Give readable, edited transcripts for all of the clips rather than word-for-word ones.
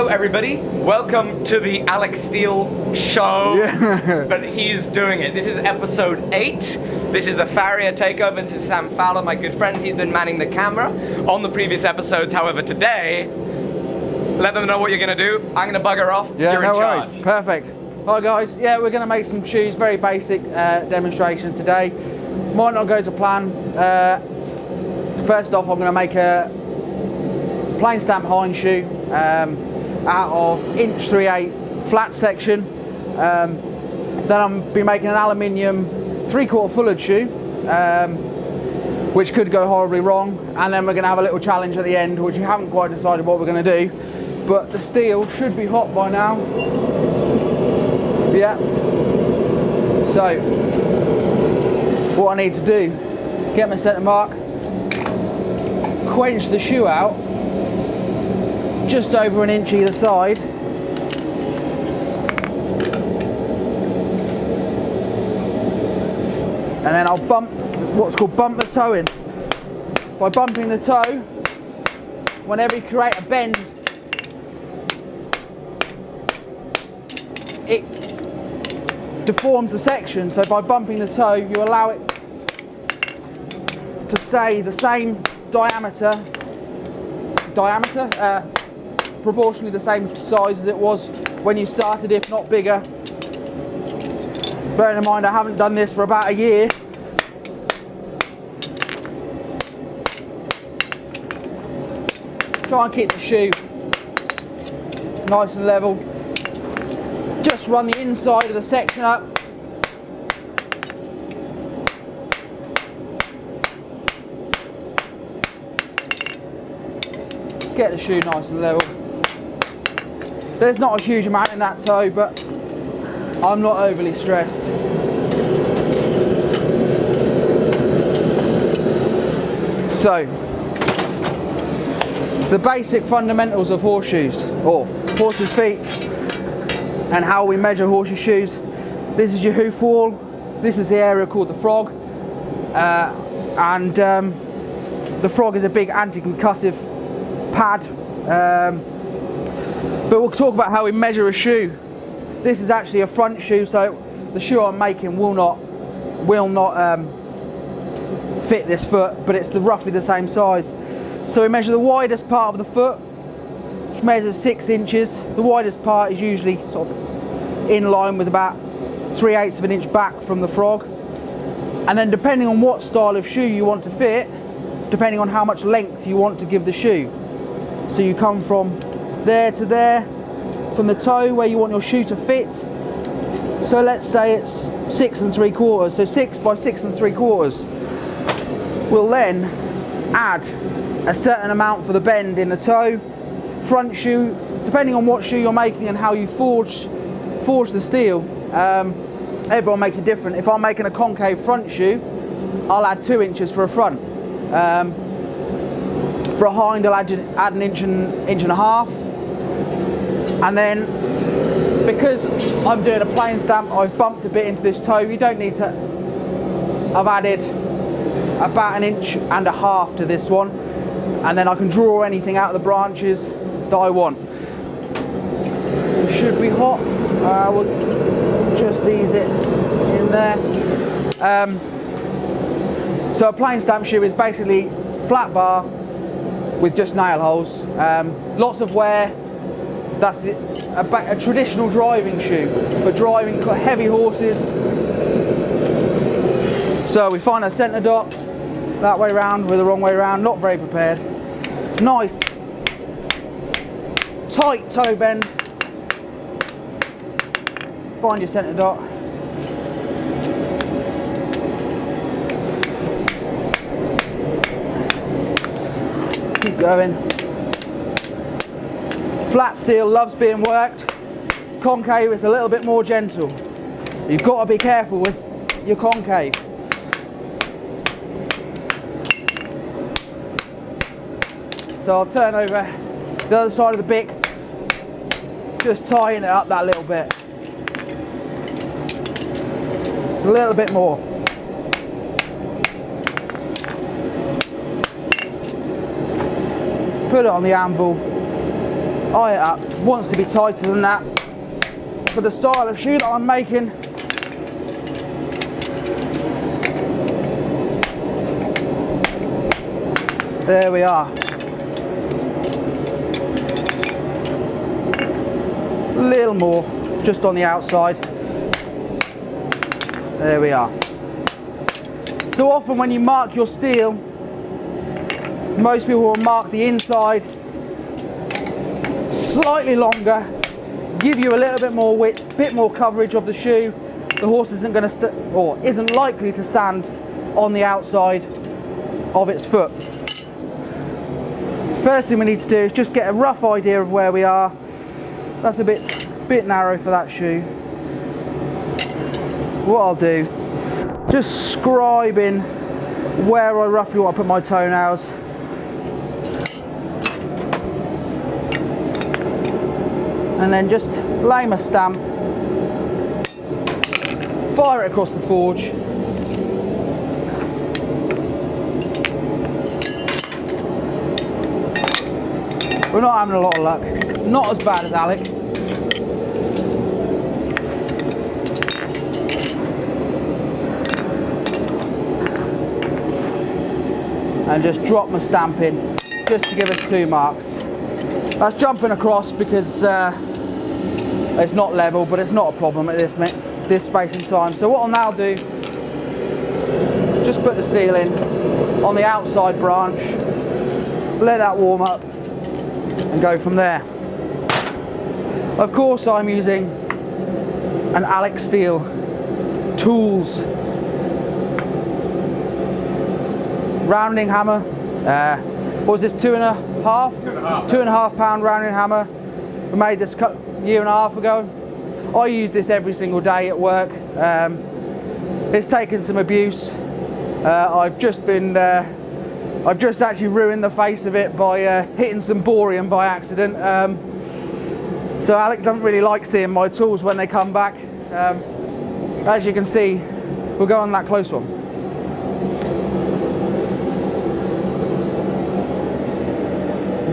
Hello everybody, welcome to the Alec Steele show, but he's doing it. This is episode 8, this is a Farrier takeover, this is Sam Fowler, my good friend, he's been manning the camera on the previous episodes. However, today, let them know what you're going to do. I'm going to bugger off, you're in charge. Worries. Perfect. Hi guys, yeah, we're going to make some shoes, very basic demonstration today. Might not go to plan. First off, I'm going to make a plain stamp hind shoe out of 1.3/8" flat section. Then I'm be making an aluminium 3/4 fullered shoe, which could go horribly wrong. And then we're going to have a little challenge at the end, which we haven't quite decided what we're going to do. But the steel should be hot by now. Yeah. So what I need to do, get my centre mark, quench the shoe out, just over 1 inch either side. And then I'll bump, what's called bump the toe in. By bumping the toe, whenever you create a bend, it deforms the section. So by bumping the toe, you allow it to stay the same diameter, proportionally the same size as it was when you started, if not bigger. Bearing in mind I haven't done this for about a year. Try and keep the shoe nice and level. Just run the inside of the section up. Get the shoe nice and level. There's not a huge amount in that toe, but I'm not overly stressed. So, the basic fundamentals of horseshoes, or horses' feet, and how we measure horseshoe shoes. This is your hoof wall. This is the area called the frog. The frog is a big anti-concussive pad. But we'll talk about how we measure a shoe. This is actually a front shoe, so the shoe I'm making will not fit this foot, but it's roughly the same size. So we measure the widest part of the foot, which measures 6 inches. The widest part is usually sort of in line with about 3/8 of an inch back from the frog. And then depending on what style of shoe you want to fit, depending on how much length you want to give the shoe. So you come from there to there, from the toe where you want your shoe to fit. So let's say it's 6 3/4, so 6 by 6 3/4. We'll then add a certain amount for the bend in the toe. Front shoe, depending on what shoe you're making and how you forge the steel, everyone makes it different. If I'm making a concave front shoe, I'll add 2 inches for a front. For a hind, I'll add an inch and a half. And then, because I'm doing a plain stamp, I've bumped a bit into this toe. You don't need to. I've added about 1.5 inches to this one, and then I can draw anything out of the branches that I want. It should be hot. We'll just ease it in there. So a plain stamp shoe is basically flat bar with just nail holes. Lots of wear. That's a traditional driving shoe for driving heavy horses. So we find a centre dot that way round with the wrong way round, not very prepared. Nice tight toe bend. Find your centre dot. Keep going. Flat steel loves being worked. Concave is a little bit more gentle. You've got to be careful with your concave. So I'll turn over the other side of the bick, just tying it up that little bit. A little bit more. Put it on the anvil. eye it up. Wants to be tighter than that for the style of shoe that I'm making. There we are. A little more, just on the outside. There we are. So often when you mark your steel, most people will mark the inside slightly longer, give you a little bit more width, bit more coverage of the shoe. The horse isn't going to or isn't likely to stand on the outside of its foot. First thing we need to do is just get a rough idea of where we are. That's a bit narrow for that shoe. What I'll do, just scribe in where I roughly want to put my toenails. And then just lay my stamp, fire it across the forge. We're not having a lot of luck, not as bad as Alec. And just drop my stamp in, just to give us 2 marks. That's jumping across because it's not level, but it's not a problem at this space in time. So what I'll now do, just put the steel in on the outside branch, let that warm up, and go from there. Of course, I'm using an Alec Steele Tools rounding hammer. What was this, 2.5? 2.5 pound rounding hammer. We made this a year and a half ago. I use this every single day at work. It's taken some abuse. I've just actually ruined the face of it by hitting some boreum by accident. So Alec doesn't really like seeing my tools when they come back. As you can see, we'll go on that close one.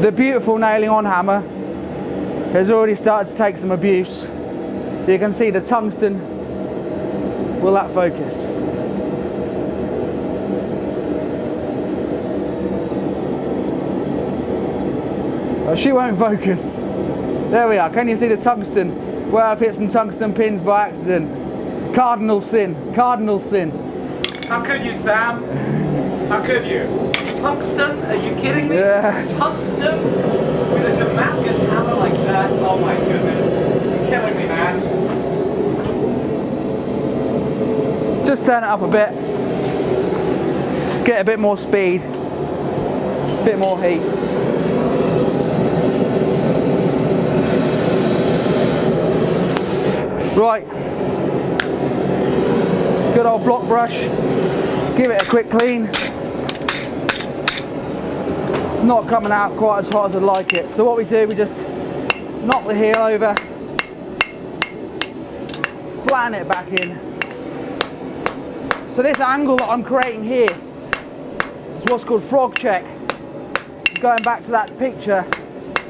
The beautiful nailing on hammer has already started to take some abuse. You can see the tungsten. Will that focus? Oh, she won't focus. There we are. Can you see the tungsten? Where I've hit some tungsten pins by accident. Cardinal sin. Cardinal sin. How could you, Sam? How could you? Tungsten? Are you kidding me? Yeah. Tungsten? With a Damascus hammer like that? Oh my goodness. You're killing me, man. Just turn it up a bit. Get a bit more speed. A bit more heat. Right. Good old block brush. Give it a quick clean. It's not coming out quite as hot as I'd like it. So what we do, we just knock the heel over, flatten it back in. So this angle that I'm creating here is what's called frog check. Going back to that picture,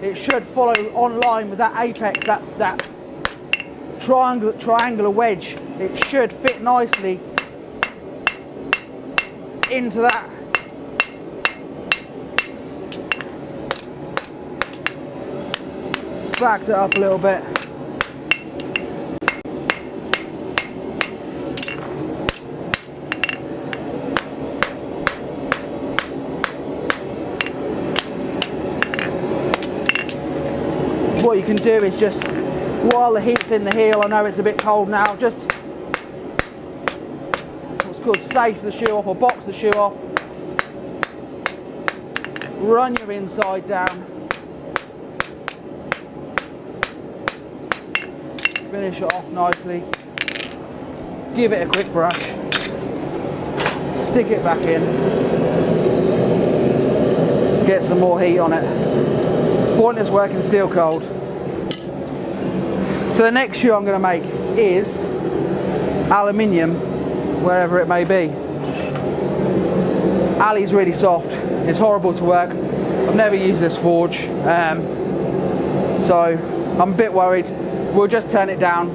it should follow on line with that apex, that triangular wedge. It should fit nicely into that. Back that up a little bit. What you can do is just, while the heat's in the heel, I know it's a bit cold now, just what's called safe the shoe off or box the shoe off. Run your inside down. Finish it off nicely. Give it a quick brush. Stick it back in. Get some more heat on it. It's pointless working steel cold. So the next shoe I'm going to make is aluminium, wherever it may be. Ali's really soft. It's horrible to work. I've never used this forge. So I'm a bit worried. We'll just turn it down.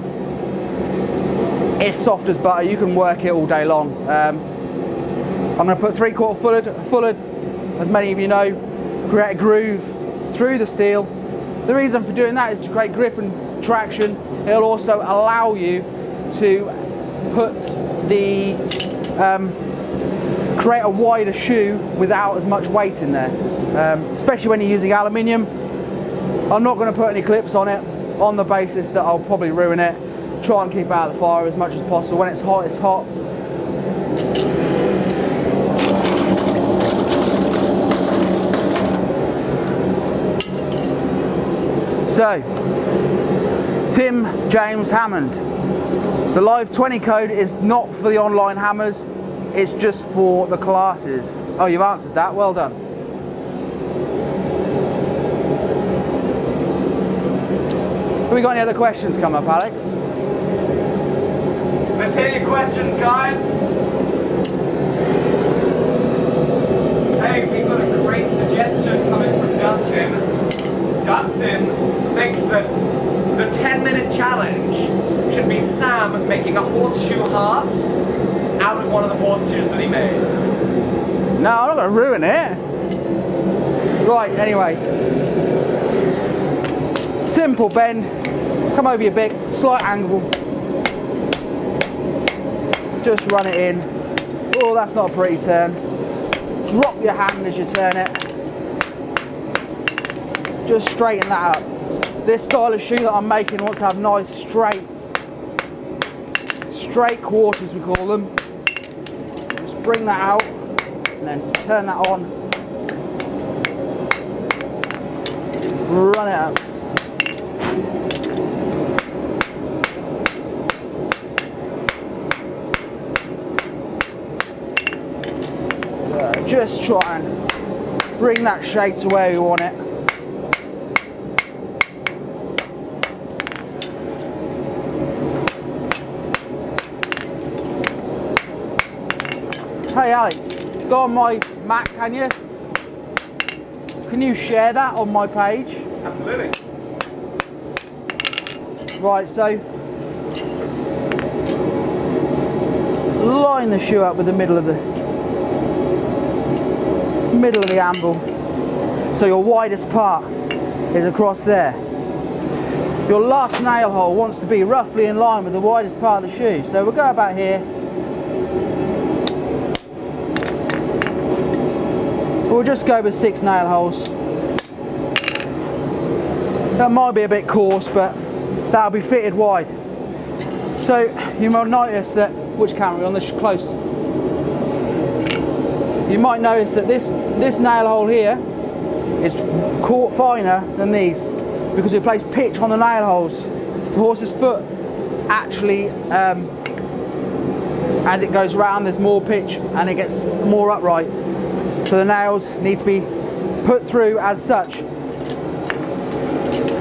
It's soft as butter. You can work it all day long. I'm going to put 3/4 fullard, as many of you know, create a groove through the steel. The reason for doing that is to create grip and traction. It'll also allow you to put the create a wider shoe without as much weight in there, especially when you're using aluminium. I'm not going to put any clips on it on the basis that I'll probably ruin it. Try and keep it out of the fire as much as possible. When it's hot, it's hot. So, Tim James Hammond. The Live 20 code is not for the online hammers, it's just for the classes. Oh, you've answered that, well done. Have we got any other questions come up, Alec? Let's hear your questions, guys. Hey, we've got a great suggestion coming from Dustin. Dustin thinks that the 10-minute challenge should be Sam making a horseshoe heart out of one of the horseshoes that he made. No, I'm not going to ruin it. Right, anyway. Simple bend. Come over your bick, slight angle. Just run it in. Oh, that's not a pretty turn. Drop your hand as you turn it. Just straighten that up. This style of shoe that I'm making wants to have nice straight quarters, we call them. Just bring that out and then turn that on. Run it up. So just try and bring that shape to where you want it. Hey Alec, go on my Mac, can you? Can you share that on my page? Absolutely. Right, so line the shoe up with the middle of the anvil. So your widest part is across there. Your last nail hole wants to be roughly in line with the widest part of the shoe. So we'll go about here. We'll just go with 6 nail holes. That might be a bit coarse, but that'll be fitted wide. So you might notice that, which camera are we on? This close. You might notice that this nail hole here is caught finer than these because we place pitch on the nail holes. The horse's foot actually, as it goes round, there's more pitch and it gets more upright. So the nails need to be put through as such.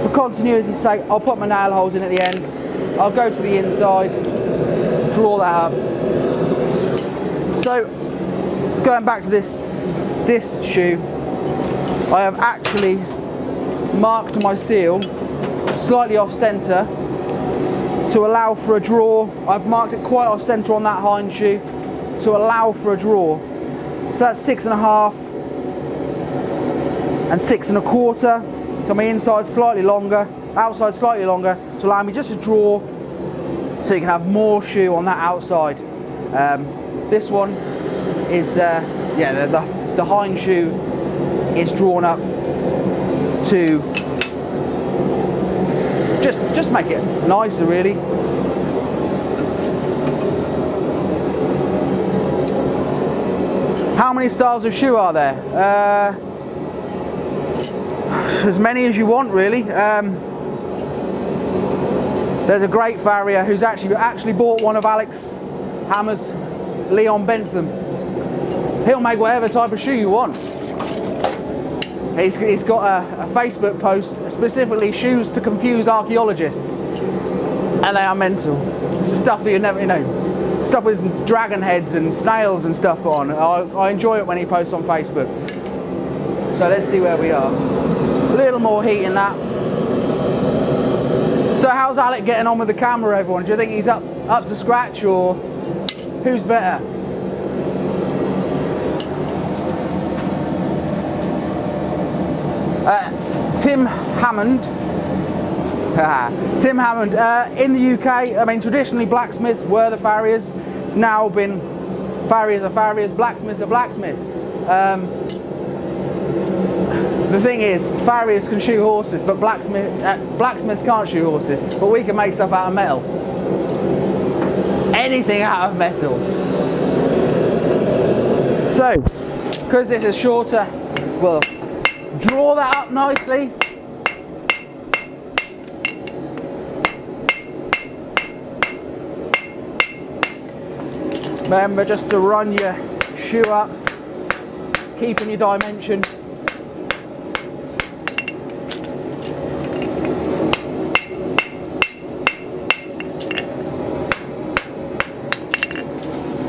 For continuity's sake, I'll put my nail holes in at the end. I'll go to the inside, draw that up. So, going back to this shoe, I have actually marked my steel slightly off centre to allow for a draw. I've marked it quite off centre on that hind shoe to allow for a draw. So that's 6.5 and 6.25. So my inside slightly longer, outside slightly longer, to allow me just to draw so you can have more shoe on that outside. This one is, the hind shoe is drawn up to just make it nicer, really. How many styles of shoe are there? As many as you want, really. There's a great farrier who's actually bought one of Alec's hammers, Leon Bentham. He'll make whatever type of shoe you want. He's got a Facebook post, specifically shoes to confuse archaeologists, and they are mental. It's the stuff that you never, stuff with dragon heads and snails and stuff on. I enjoy it when he posts on Facebook. So let's see where we are. A little more heat in that. So how's Alec getting on with the camera, everyone? Do you think he's up to scratch, or who's better? Tim Hammond. Tim Hammond. In the UK, I mean, traditionally blacksmiths were the farriers. It's now been farriers are farriers, blacksmiths are blacksmiths. The thing is, farriers can shoe horses, but blacksmiths can't shoe horses. But we can make stuff out of metal. Anything out of metal. So, because this is shorter, we'll draw that up nicely. Remember just to run your shoe up, keeping your dimension.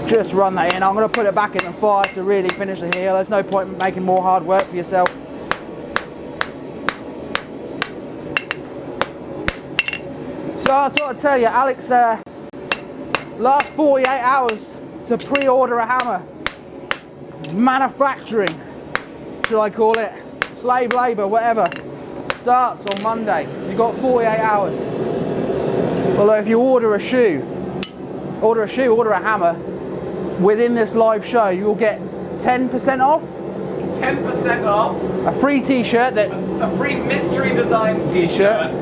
Just run that in. I'm going to put it back in the fire to really finish the heel. There's no point in making more hard work for yourself. So I thought I'd tell you, Alex, last 48 hours to pre-order a hammer. Manufacturing, should I call it? Slave labour, whatever. Starts on Monday. You've got 48 hours. Well, if you order a order a hammer, within this live show, you'll get 10% off. 10% off. A free t-shirt, a free mystery design t-shirt.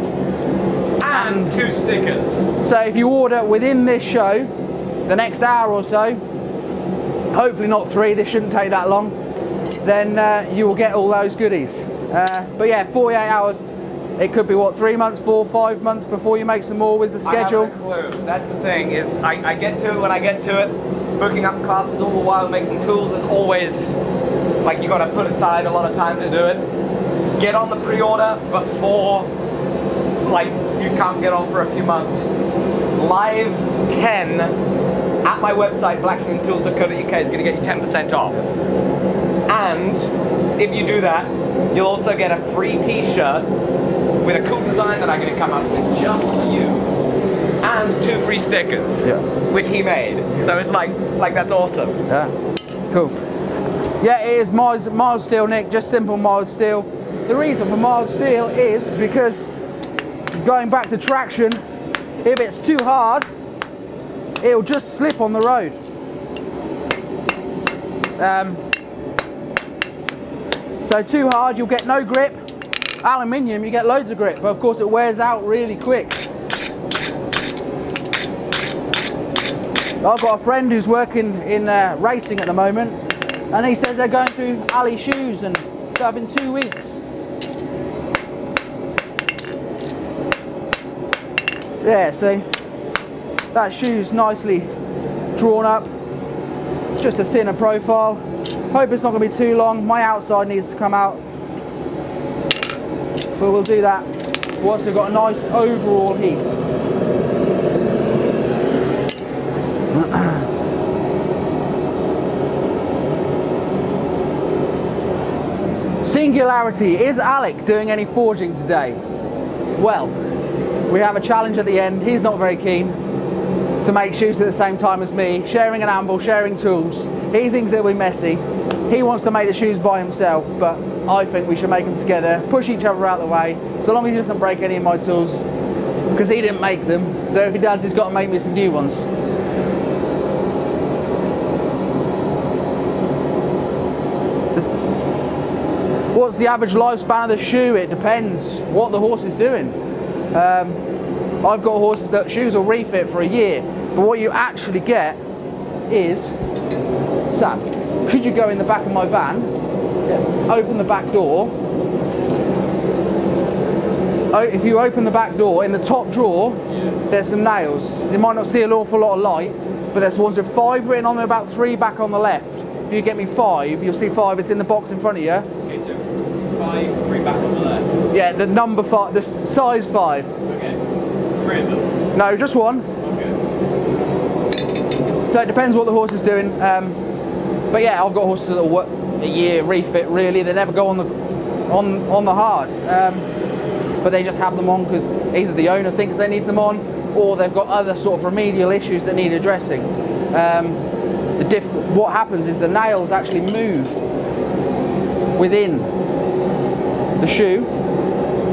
And 2 stickers. So if you order within this show, the next hour or so, hopefully not 3, this shouldn't take that long, then you will get all those goodies. But yeah, 48 hours, it could be what, 3 months, 4, 5 months before you make some more with the schedule. I have no clue. That's the thing, is I get to it when I get to it. Booking up classes all the while, making tools is always, like, you gotta put aside a lot of time to do it. Get on the pre-order before, like, you can't get on for a few months. Live 10 at my website, blacksmithingtools.co.uk, is going to get you 10% off. And if you do that, you'll also get a free t-shirt with a cool design that I'm going to come up with just for you. And 2 free stickers, which he made. So it's like that's awesome. Yeah, cool. Yeah, it is mild steel, Nick, just simple mild steel. The reason for mild steel is because, going back to traction, if it's too hard, it'll just slip on the road. So too hard, you'll get no grip. Aluminium, you get loads of grip, but of course it wears out really quick. I've got a friend who's working in racing at the moment, and he says they're going through alley shoes and stuff in 2 weeks. Yeah, see, that shoe's nicely drawn up, just a thinner profile. Hope it's not going to be too long. My outside needs to come out, but we'll do that once we've got a nice overall heat. Singularity, is Alec doing any forging today? Well, we have a challenge at the end. He's not very keen to make shoes at the same time as me, sharing an anvil, sharing tools. He thinks it'll be messy. He wants to make the shoes by himself, but I think we should make them together, push each other out of the way, so long as he doesn't break any of my tools, because he didn't make them. So if he does, he's got to make me some new ones. What's the average lifespan of the shoe? It depends what the horse is doing. I've got horses that shoes will refit for a year, but what you actually get is, Sam, could you go in the back of my van, open the back door. If you open the back door, in the top drawer, there's some nails. You might not see an awful lot of light, but there's ones with 5 written on there, about 3 back on the left. If you get me 5, you'll see 5, it's in the box in front of you. Okay, so 5, 3 back on the left? Yeah, the number 5, the size 5. Okay, 3 of them? No, just 1. Okay. So it depends what the horse is doing. But yeah, I've got horses that will work a year refit really. They never go on the hard. but they just have them on because either the owner thinks they need them on, or they've got other sort of remedial issues that need addressing. What happens is the nails actually move within the shoe,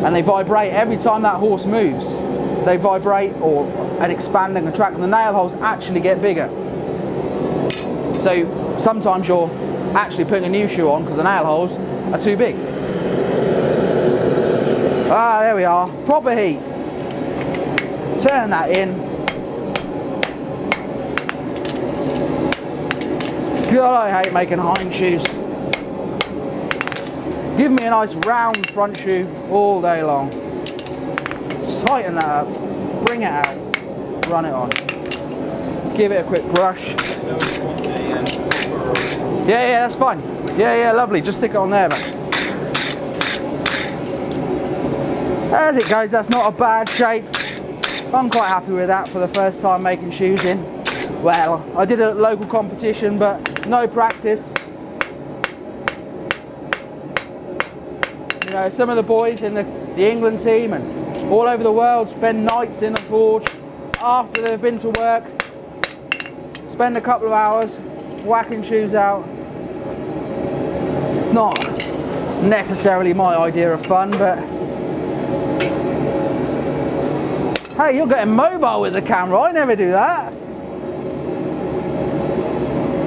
and they vibrate every time that horse moves. They vibrate and expand and contract, and the nail holes actually get bigger. So sometimes you're actually putting a new shoe on because the nail holes are too big. Ah, there we are. Proper heat. Turn that in. God, I hate making hind shoes. Give me a nice round front shoe all day long. Tighten that up, bring it out, run it on. Give it a quick brush. Yeah, that's fine. Yeah, lovely. Just stick it on there, mate. As it goes, that's not a bad shape. I'm quite happy with that for the first time making shoes in. Well, I did a local competition, but no practice. You know, some of the boys in the England team and all over the world spend nights in the forge after they've been to work, spend a couple of hours whacking shoes out. It's not necessarily my idea of fun, but hey, you're getting mobile with the camera. I never do that.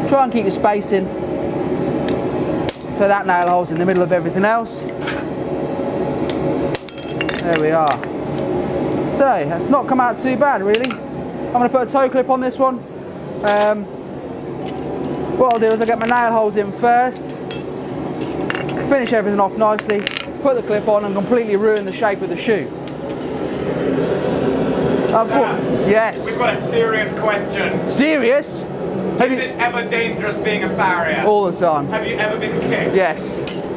Try and keep your spacing so that nail hole's in the middle of everything else. There we are. So that's not come out too bad, really. I'm going to put a toe clip on this one. What I'll do is I'll get my nail holes in first, finish everything off nicely, put the clip on and completely ruin the shape of the shoe. Yes. We've got a serious question. Serious? Is it ever dangerous being a farrier? All the time. Have you ever been kicked? Yes.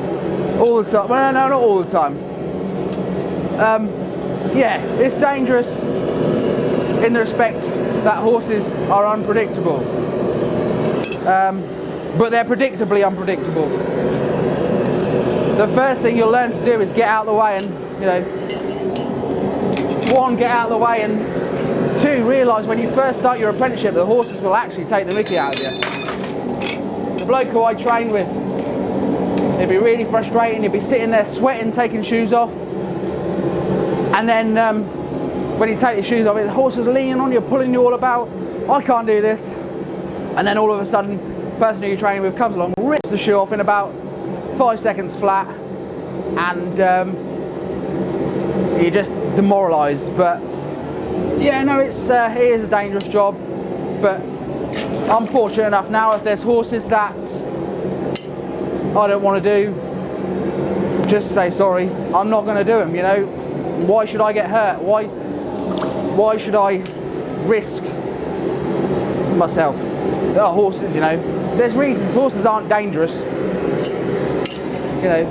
All the time. Well, no, not all the time. Yeah, it's dangerous in the respect that horses are unpredictable. But they're predictably unpredictable. The first thing you'll learn to do is get out of the way and, you know, one, get out of the way, and two, realise when you first start your apprenticeship the horses will actually take the mickey out of you. The bloke who I trained with, it'd be really frustrating. You'd be sitting there sweating, taking shoes off, and then when you take your shoes off, the horse is leaning on you, pulling you all about. I can't do this. And then all of a sudden, the person who you're training with comes along, rips the shoe off in about 5 seconds flat, and you're just demoralised. But yeah, no, it is a dangerous job. But I'm fortunate enough now, if there's horses that I don't want to do, just say sorry. I'm not going to do them. You know, why should I get hurt? Why should I risk myself? Horses, you know, there's reasons. Horses aren't dangerous. You know,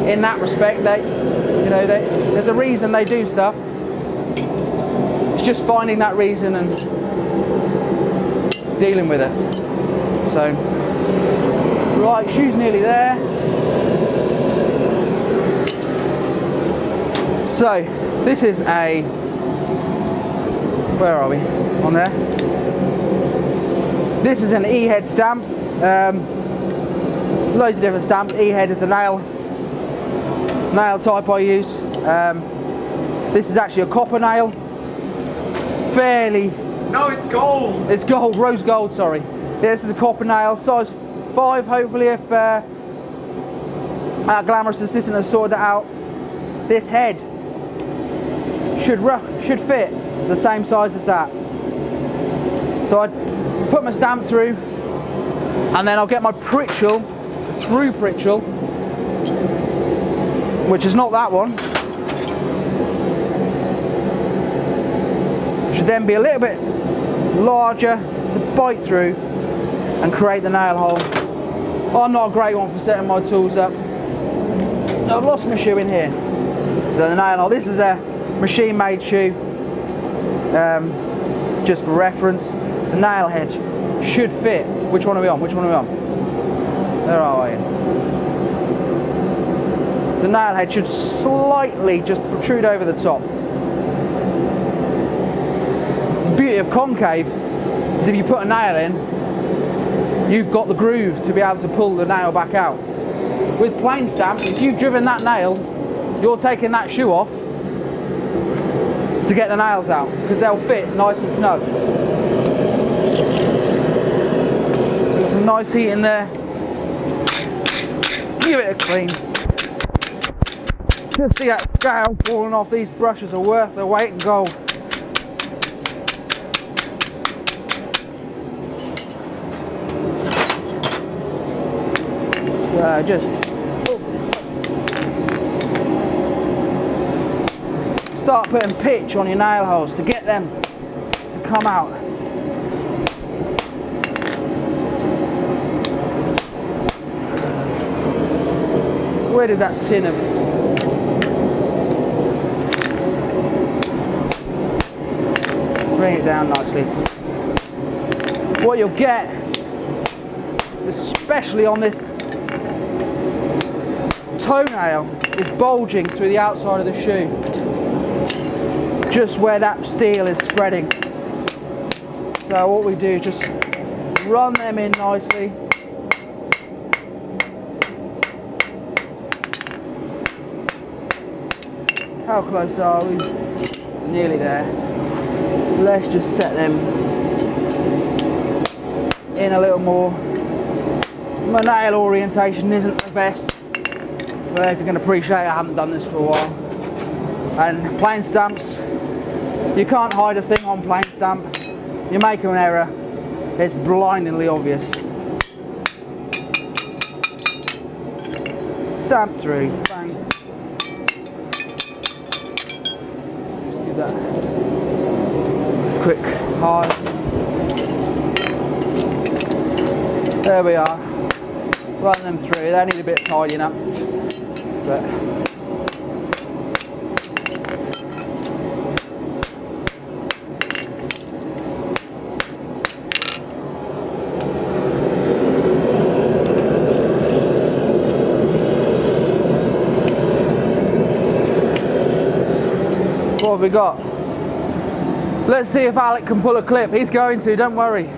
in that respect, there's a reason they do stuff. It's just finding that reason and dealing with it. So, right, shoe's nearly there. So, this is a, where are we? On there. This is an E-head stamp. Loads of different stamps. E-head is the nail type I use. This is actually a copper nail. Fairly. No, it's gold. It's gold, rose gold. Sorry. Yeah, this is a copper nail, size 5. Hopefully, if our glamorous assistant has sorted that out, this head should fit the same size as that. So I put my stamp through, and then I'll get my pritchel, through pritchel, which is not that one. Should then be a little bit larger to bite through and create the nail hole. I'm not a great one for setting my tools up. I've lost my shoe in here. So the nail hole, this is a machine made shoe, just for reference. The nail head should fit. Which one are we on? Which one are we on? Where are we? So the nail head should slightly just protrude over the top. The beauty of concave is if you put a nail in, you've got the groove to be able to pull the nail back out. With plain stamp, if you've driven that nail, you're taking that shoe off to get the nails out, because they'll fit nice and snug. Got some nice heat in there. Give it a clean. Just see that scale falling off. These brushes are worth their weight in gold. So just start putting pitch on your nail holes to get them to come out. Where did that tin of... Bring it down nicely. What you'll get, especially on this toenail, is bulging through the outside of the shoe, just where that steel is spreading. So what we do is just run them in nicely. How close are we? Nearly there. Let's just set them in a little more. My nail orientation isn't the best, but if you can appreciate, I haven't done this for a while. And plain stamps, you can't hide a thing on plain stamp. You make an error, it's blindingly obvious. Stamp through, bang. Just give that quick hard. There we are. Run them through. They need a bit of tidying up, but what have we got? Let's see if Alec can pull a clip. He's going to, don't worry.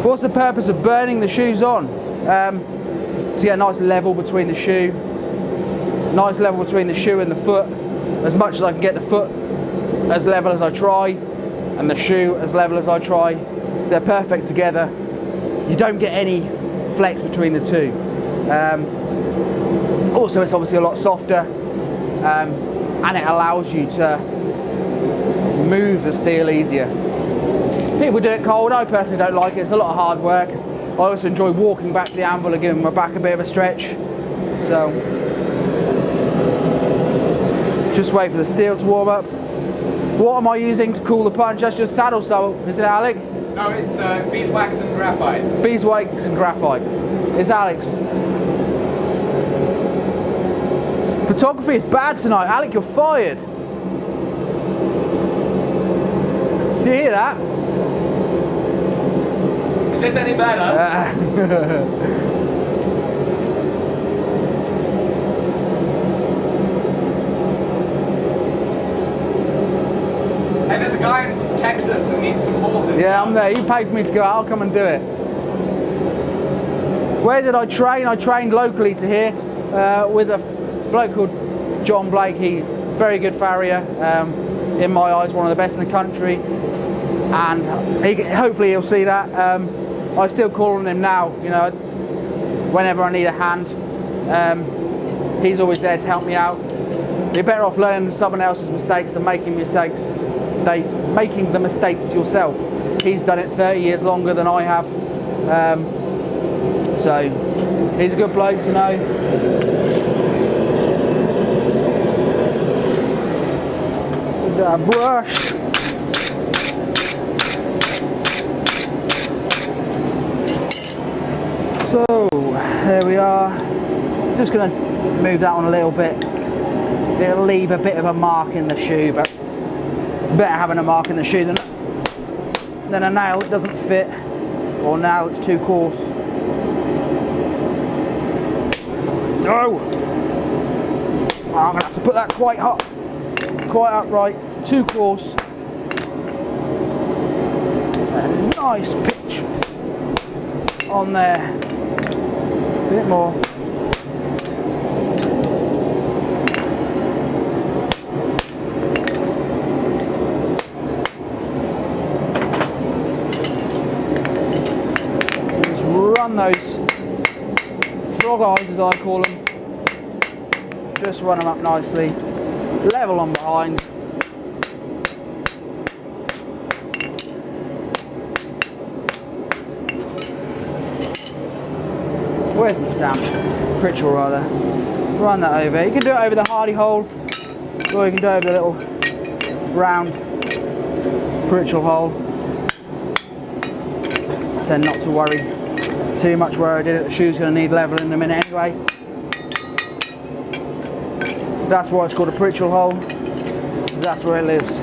What's the purpose of burning the shoes on? To get a nice level between the shoe. Nice level between the shoe and the foot. As much as I can get the foot as level as I try, and the shoe as level as I try. They're perfect together. You don't get any flex between the two. Also, it's obviously a lot softer, and it allows you to move the steel easier. People do it cold. I personally don't like it. It's a lot of hard work. I also enjoy walking back to the anvil and giving my back a bit of a stretch. So, just wait for the steel to warm up. What am I using to cool the punch? That's just saddle salt, isn't it, Alec? No, it's beeswax and graphite. Beeswax and graphite. It's Alec's. Photography is bad tonight. Alec, you're fired. Do you hear that? Is this any better? Hey, there's a guy in Texas that needs some horses. Yeah, I'm there. You paid for me to go out. I'll come and do it. Where did I train? I trained locally to here with a bloke called John Blake. He very good farrier. In my eyes, one of the best in the country. And hopefully he'll see that. I still call on him now, you know, whenever I need a hand. He's always there to help me out. You're better off learning someone else's mistakes than making the mistakes yourself. He's done it 30 years longer than I have. So he's a good bloke to know. With that brush. So there we are. Just going to move that on a little bit. It'll leave a bit of a mark in the shoe, but better having a mark in the shoe than a nail that doesn't fit or nail that's too coarse. No! I'm gonna have to put that quite upright. It's too coarse. A nice pitch on there. A bit more. Just run those frog eyes, as I call them. Just run them up nicely. Level on behind. Where's my stamp? Pritchel rather. Run that over. You can do it over the hardy hole, or you can do it over the little round Pritchel hole. I tend not to worry too much where I did it. The shoe's going to need leveling in a minute anyway. That's why it's called a Pritchel hole, because that's where it lives.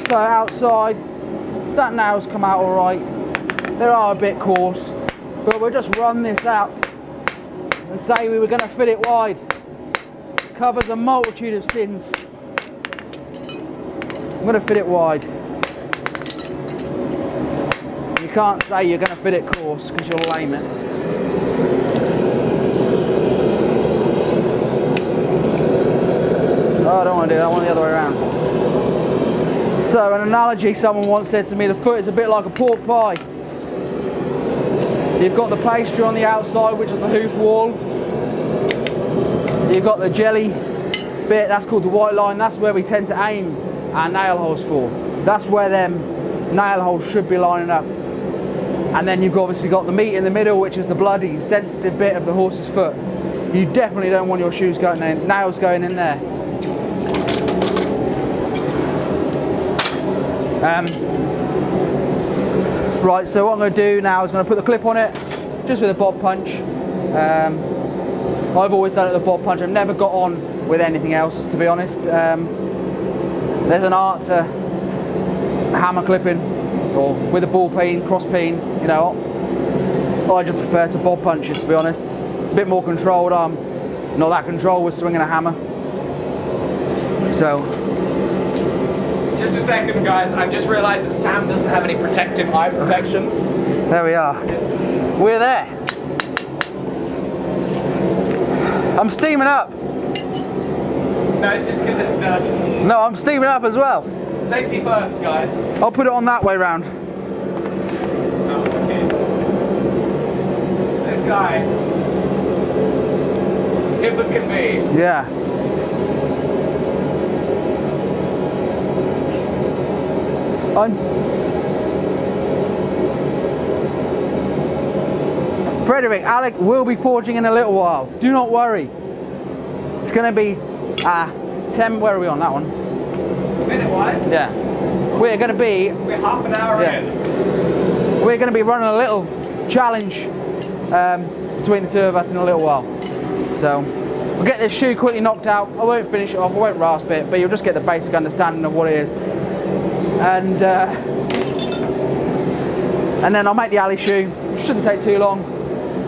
So outside, that nail's come out alright. They are a bit coarse, but we'll just run this out and say we were going to fit it wide. Covers a multitude of sins. I'm going to fit it wide. You can't say you're going to fit it coarse because you'll lame it. Oh, I don't want to do that, I want the other way around. So, an analogy someone once said to me, the foot is a bit like a pork pie. You've got the pastry on the outside, which is the hoof wall. You've got the jelly bit, that's called the white line. That's where we tend to aim our nail holes for. That's where them nail holes should be lining up. And then you've obviously got the meat in the middle, which is the bloody, sensitive bit of the horse's foot. You definitely don't want your shoes going in, nails going in there. Right, so what I'm going to do now is I'm going to put the clip on it, just with a bob punch. I've always done it with a bob punch. I've never got on with anything else, to be honest. There's an art to hammer clipping, or with a ball peen, cross peen, you know. I just prefer to bob punch it, to be honest. It's a bit more controlled. I'm not that controlled with swinging a hammer. So. Just a second, guys. I've just realised that Sam doesn't have any protective eye protection. There we are. We're there. I'm steaming up. No, it's just because it's dirty. No, I'm steaming up as well. Safety first, guys. I'll put it on that way round. Oh, kids. This guy. Hip as can be. Yeah. Frederick, Alec will be forging in a little while. Do not worry. It's going to be 10. Where are we on that one? Minute-wise? Yeah. We're going to be. We're half an hour in. We're going to be running a little challenge between the two of us in a little while. So we'll get this shoe quickly knocked out. I won't finish it off. I won't rasp it, but you'll just get the basic understanding of what it is. And then I'll make the alley shoe. It shouldn't take too long.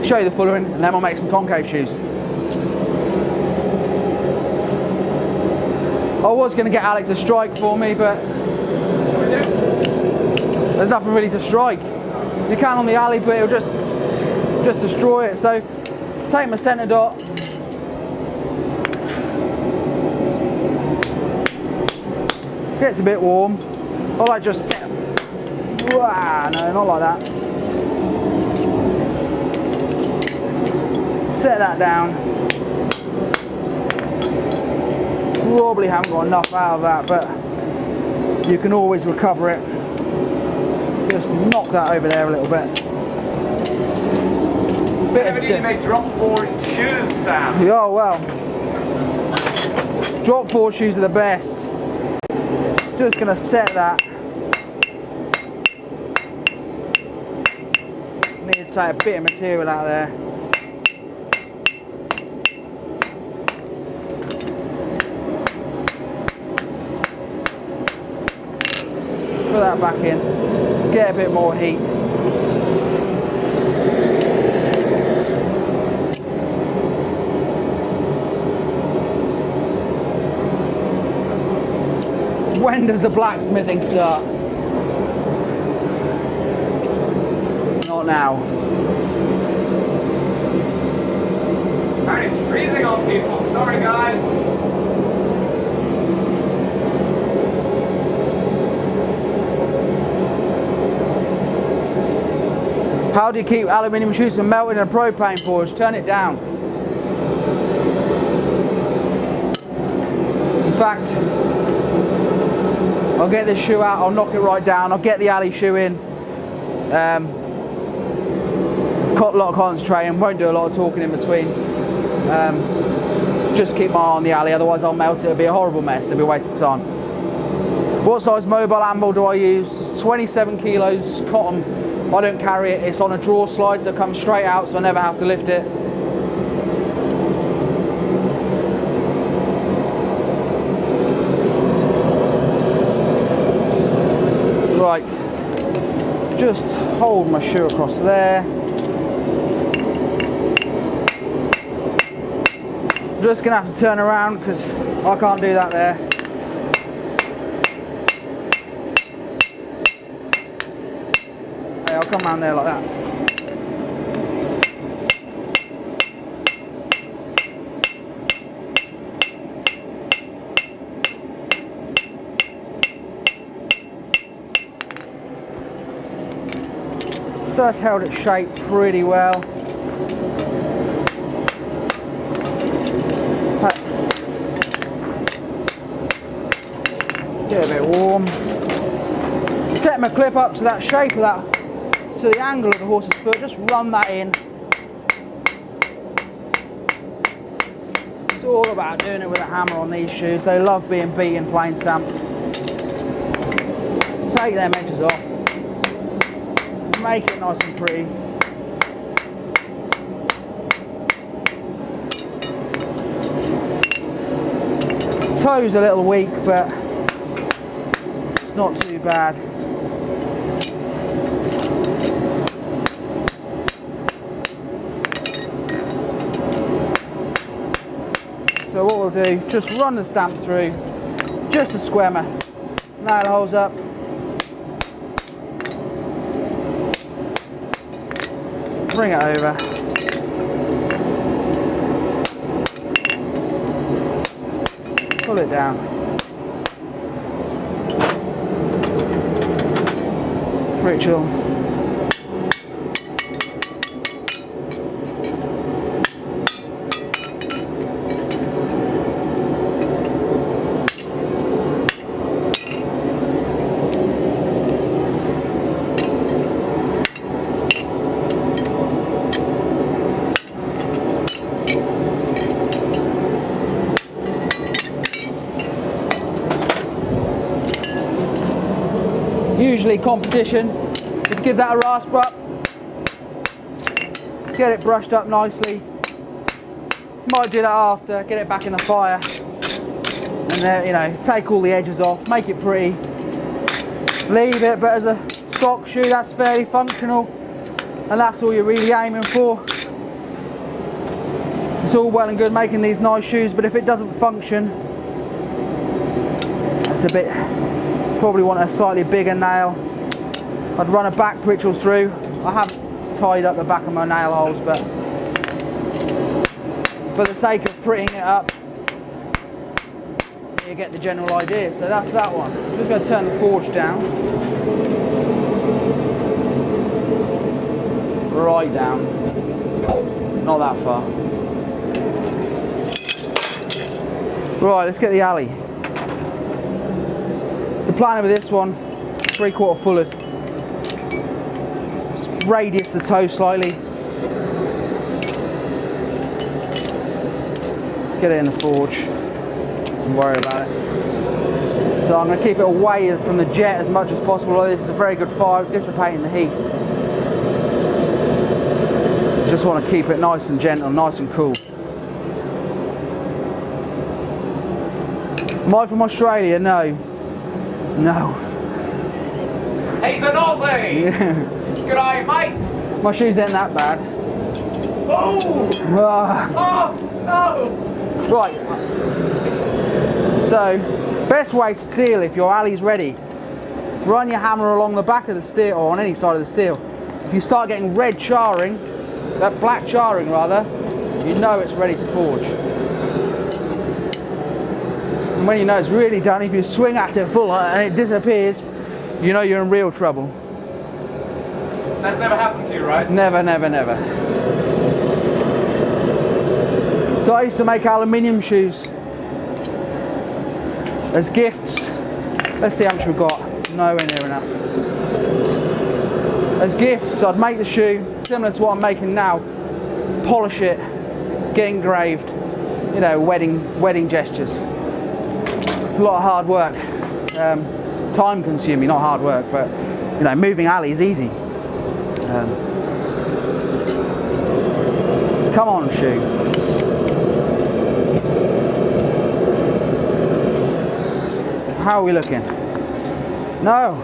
Show you the following, and then I'll make some concave shoes. I was going to get Alec to strike for me, but there's nothing really to strike. You can on the alley, but it'll just destroy it. So take my centre dot. Gets a bit warm. I like just set. Wow, no, not like that. Set that down. Probably haven't got enough out of that, but you can always recover it. Just knock that over there a little bit. You may drop 4 shoes, Sam. Yeah, well. Drop 4 shoes are the best. Just gonna set that. Need to take a bit of material out of there. Put that back in. Get a bit more heat. When does the blacksmithing start? Not now. And it's freezing on people. Sorry, guys. How do you keep aluminium shoes from melting in a propane forge? Turn it down. In fact, I'll get this shoe out, I'll knock it right down, I'll get the alley shoe in. Got a lot of concentrating, won't do a lot of talking in between. Just keep my eye on the alley, otherwise I'll melt it, it'll be a horrible mess, it'll be a waste of time. What size mobile anvil do I use? 27 kilos, cotton. I don't carry it, it's on a drawer slide, so it comes straight out, so I never have to lift it. Right, just hold my shoe across there. I'm just gonna have to turn around because I can't do that there. Okay, I'll come around there like that. So that's held its shape pretty well. Get a bit warm. Set my clip up to that shape of that, to the angle of the horse's foot, just run that in. It's all about doing it with a hammer on these shoes. They love being beaten plain stamp. Take them edges off. Make it nice and pretty. Toe's a little weak, but it's not too bad. So what we'll do, just run the stamp through, just to square my nail holes up. Bring it over. Pull it down. Ritual. Usually competition, you'd give that a rasp up, get it brushed up nicely. Might do that after, get it back in the fire, and then, you know, take all the edges off, make it pretty, leave it. But as a stock shoe, that's fairly functional, and that's all you're really aiming for. It's all well and good making these nice shoes, but if it doesn't function, it's a bit. Probably want a slightly bigger nail. I'd run a back pritchel through. I haven't tied up the back of my nail holes, but for the sake of prettying it up, you get the general idea. So that's that one. Just going to turn the forge down. Right down. Not that far. Right, let's get the alley. So planning with this one, 3/4 fullered. Just radius the toe slightly. Let's get it in the forge. Don't worry about it. So I'm going to keep it away from the jet as much as possible. This is a very good fire, dissipating the heat. Just want to keep it nice and gentle, nice and cool. Am I from Australia? No. No. He's an Aussie! Yeah. G'day, mate! My shoes ain't that bad. Oh! Ah. Oh, no! Right. So, Best way to deal if your alley's ready, run your hammer along the back of the steel, or on any side of the steel. If you start getting red charring, that black charring rather, you know it's ready to forge. And when you know it's really done, if you swing at it full and it disappears, you know you're in real trouble. That's never happened to you, right? Never, never, never. So I used to make aluminium shoes as gifts. Let's see how much we've got. Nowhere near enough. As gifts, I'd make the shoe similar to what I'm making now, polish it, get engraved, you know, wedding gestures. It's a lot of hard work, time consuming, not hard work, but you know, moving alley is easy. Come on, shoe. How are we looking? No.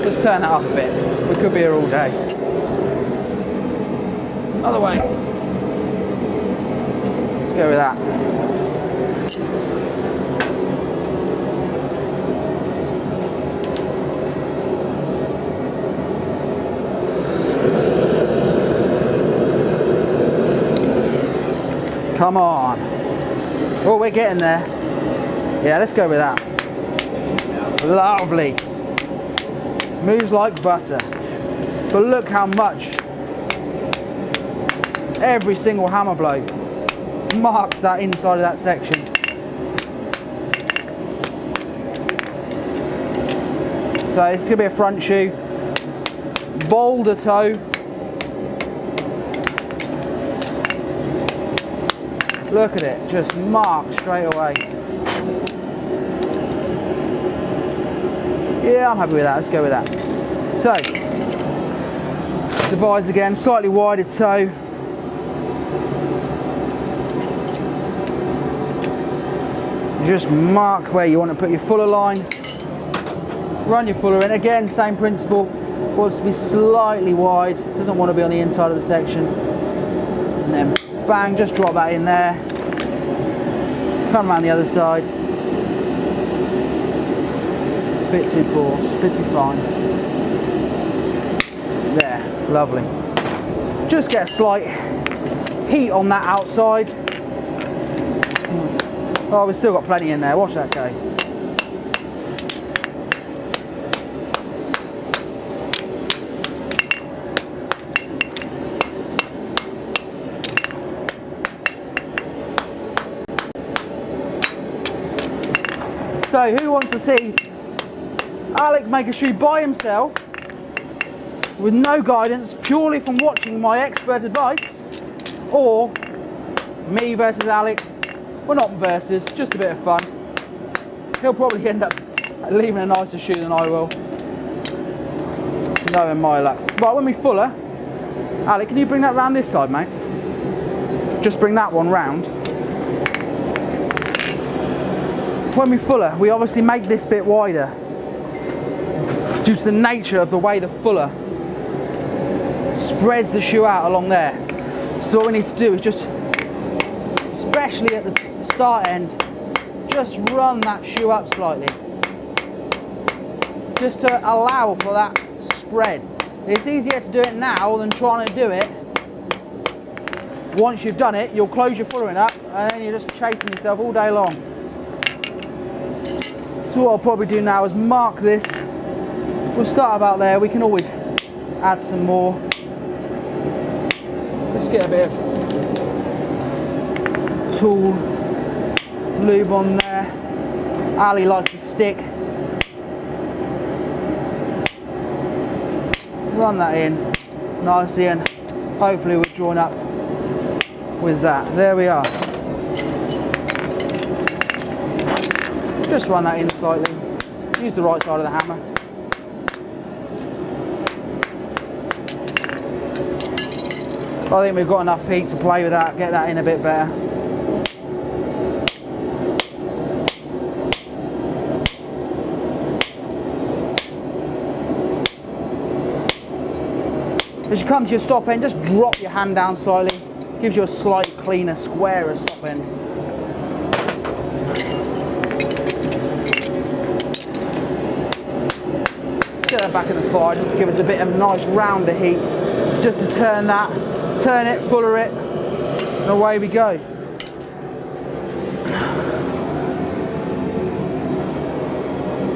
Let's turn that up a bit. We could be here all day. Other way. Let's go with that. Come on. Oh, we're getting there. Yeah, let's go with that. Lovely. Moves like butter. But look how much every single hammer blow marks that inside of that section. So this is going to be a front shoe. Boulder toe. Look at it, just marked straight away. Yeah, I'm happy with that, let's go with that. So, divides again, slightly wider toe. Just mark where you want to put your fuller line. Run your fuller in, again, same principle. Wants to be slightly wide, doesn't want to be on the inside of the section. And then bang, just drop that in there. Come around the other side. Bit too coarse, bit too fine. There, lovely. Just get a slight heat on that outside. Oh, we've still got plenty in there, watch that go. So who wants to see Alec make a shoe by himself with no guidance, purely from watching my expert advice, or me versus Alec? Well, not versus, just a bit of fun. He'll probably end up leaving a nicer shoe than I will, knowing my luck. Right, when we fuller, Alec, can you bring that round this side, mate? Just bring that one round. When we fuller, we obviously make this bit wider due to the nature of the way the fuller spreads the shoe out along there. So what we need to do is just, especially at the start end, just run that shoe up slightly, just to allow for that spread. It's easier to do it now than trying to do it. Once you've done it, you'll close your fullering up and then you're just chasing yourself all day long. So what I'll probably do now is mark this. We'll start about there. We can always add some more. Let's get a bit of tool lube on there. Ali likes to stick. Run that in nicely and hopefully we'll join up with that. There we are. Just run that in slightly. Use the right side of the hammer. I think we've got enough heat to play with that, get that in a bit better. As you come to your stop end, just drop your hand down slightly. Gives you a slightly cleaner, squarer stop end. Get that back in the fire just to give us a bit of nice rounder heat. Just to turn it, fuller it, and away we go.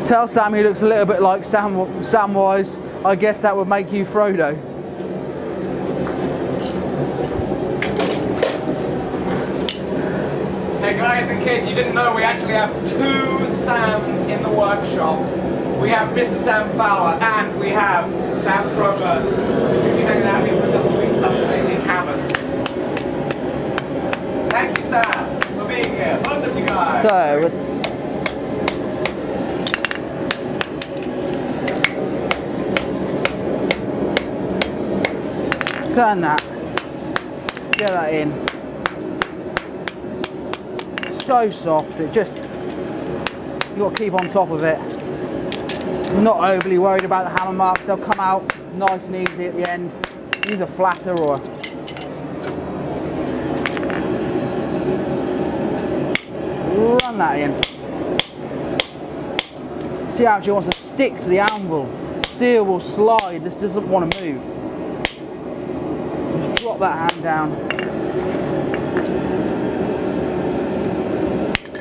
Tell Sam he looks a little bit like Samwise. I guess that would make you Frodo. Hey guys, in case you didn't know, we actually have two Sams in the workshop. We have Mr. Sam Fowler and we have Sam Kroger, who's going to be hanging out here for a couple of weeks after making these hammers. Thank you, Sam, for being here. Both of you guys. So, turn that, get that in. So soft, it just, you've got to keep on top of it. Not overly worried about the hammer marks, they'll come out nice and easy at the end. Use a flatter or run that in. See how it wants to stick to the anvil. Steel will slide, this doesn't want to move. Just drop that hand down.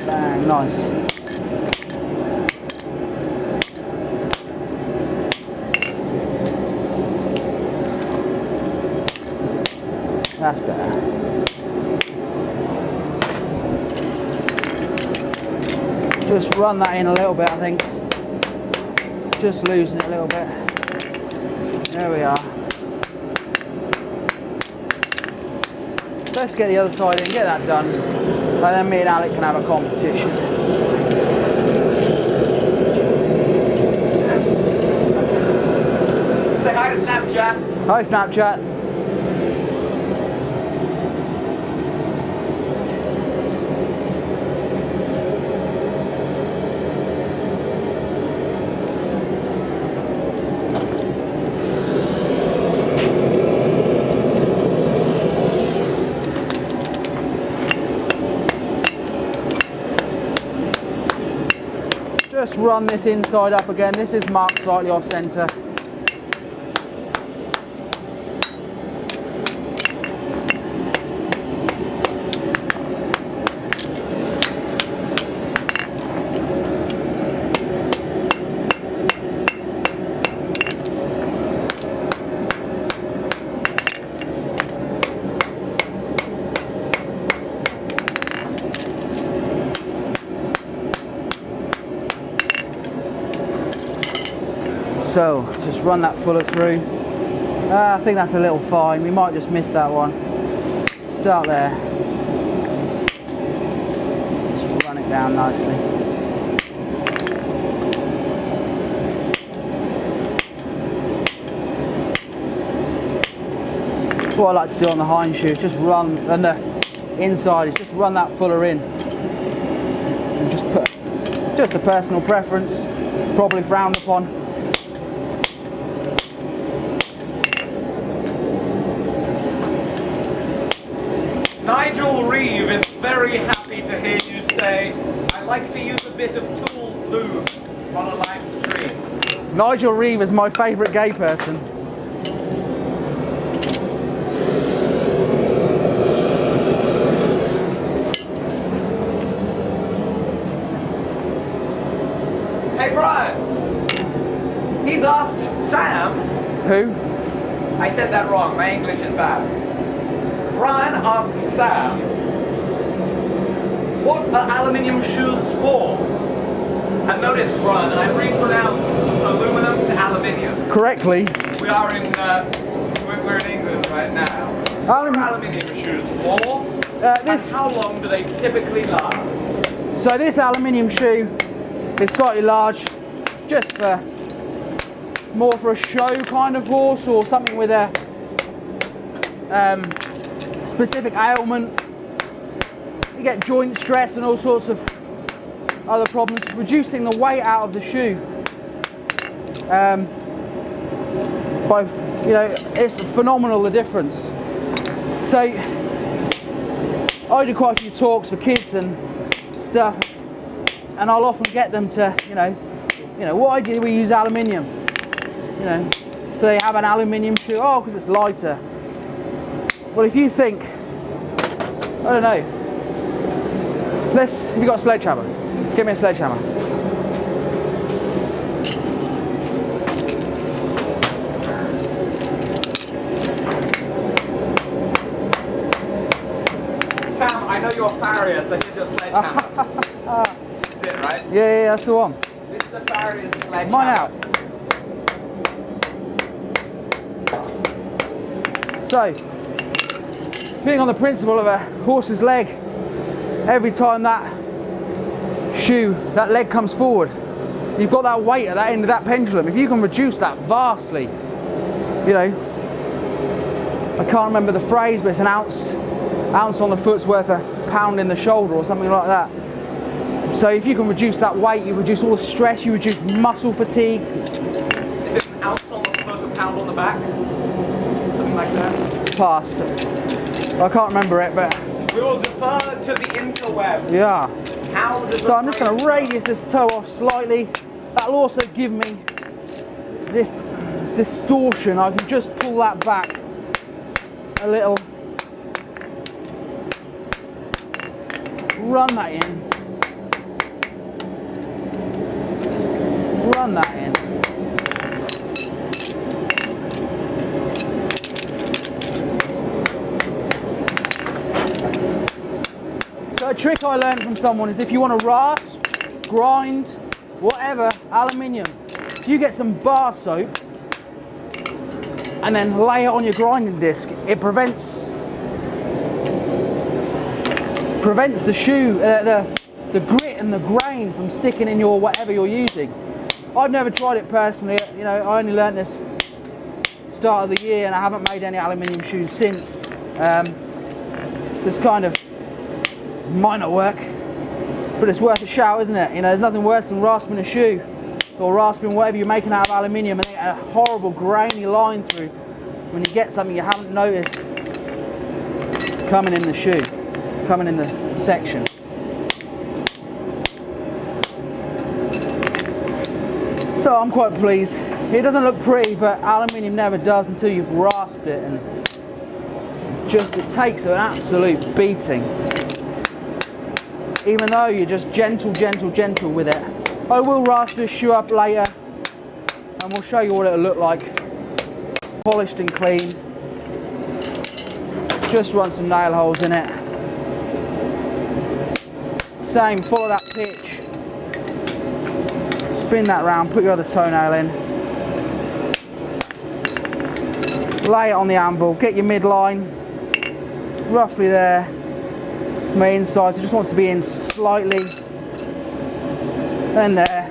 Bang, nice. That's better. Just run that in a little bit, I think. Just loosen it a little bit. There we are. Let's get the other side in, get that done. And then me and Alec can have a competition. Say hi to Snapchat. Hi Snapchat. Just run this inside up again. This is marked slightly off centre. So, just run that fuller through. I think that's a little fine. We might just miss that one. Start there. Just run it down nicely. What I like to do on the hind shoe is just run, and the inside is just run that fuller in. And just put, just a personal preference, probably frowned upon. Nigel Reeve is very happy to hear you say, I like to use a bit of tool lube on a live stream. Nigel Reeve is my favourite gay person. Hey Brian, he's asked Sam. Who? I said that wrong, my English is bad. Brian asked Sam, what are aluminium shoes for? And notice, Brian, I repronounced aluminum to aluminium. Correctly. We are in, we're in England right now. What are aluminium shoes for? And how long do they typically last? So this aluminium shoe is slightly large, just for more for a show kind of horse or something with a specific ailment. You get joint stress and all sorts of other problems. Reducing the weight out of the shoe. It's phenomenal, the difference. So I do quite a few talks for kids and stuff, and I'll often get them to, why do we use aluminium? you know, so they have an aluminium shoe. Oh, because it's lighter. Well, if you think, I don't know. Have you got a sledgehammer? Give me a sledgehammer. Sam, I know you're a Farrier, so here's your sledgehammer. This is it, right? Yeah, that's the one. This is a Farrier sledgehammer. Mine out. So, being on the principle of a horse's leg, every time that leg comes forward, you've got that weight at that end of that pendulum. If you can reduce that vastly, you know, I can't remember the phrase, but it's an ounce on the foot's worth a pound in the shoulder or something like that. So if you can reduce that weight, you reduce all the stress, you reduce muscle fatigue. Is it an ounce on the foot, a pound on the back? Something like that? Past. I can't remember it, but we will defer to the interwebs. yeah. So I'm just going to radius this toe off slightly. That'll also give me this distortion. I can just pull that back a little. Run that in. Run that in. So a trick I learned from someone is if you want to rasp, grind, whatever, aluminium, if you get some bar soap and then lay it on your grinding disc, it prevents the shoe, the grit and the grain from sticking in your whatever you're using. I've never tried it personally, you know, I only learned this start of the year and I haven't made any aluminium shoes since. So it's kind of, might not work, but it's worth a shout, isn't it? You know, there's nothing worse than rasping a shoe or rasping whatever you're making out of aluminium and they get a horrible grainy line through when you get something you haven't noticed coming in the shoe, coming in the section. So I'm quite pleased. It doesn't look pretty, but aluminium never does until you've rasped it, and it takes an absolute beating. Even though you're just gentle with it. I will rasp this shoe up later and we'll show you what it'll look like. Polished and clean. Just run some nail holes in it. Same, follow that pitch. Spin that round, put your other toenail in. Lay it on the anvil, get your midline, roughly there. My inside, so it just wants to be in slightly, and there.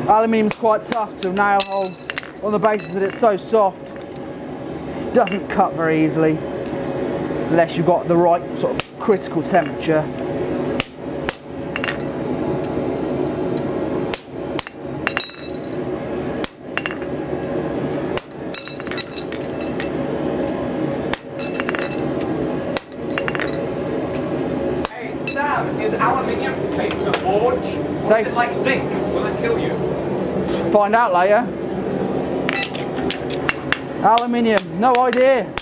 Aluminium's quite tough to nail hole on the basis that it's so soft. It doesn't cut very easily unless you've got the right sort of critical temperature. Is aluminium safe to forge? Or is it like zinc? Will it kill you? Find out later. Aluminium, no idea.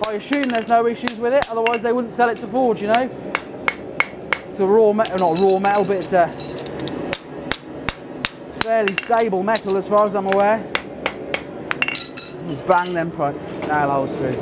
I assume there's no issues with it, otherwise they wouldn't sell it to forge, you know. It's a raw metal, not raw metal, but it's a fairly stable metal as far as I'm aware. Bang them nail holes through.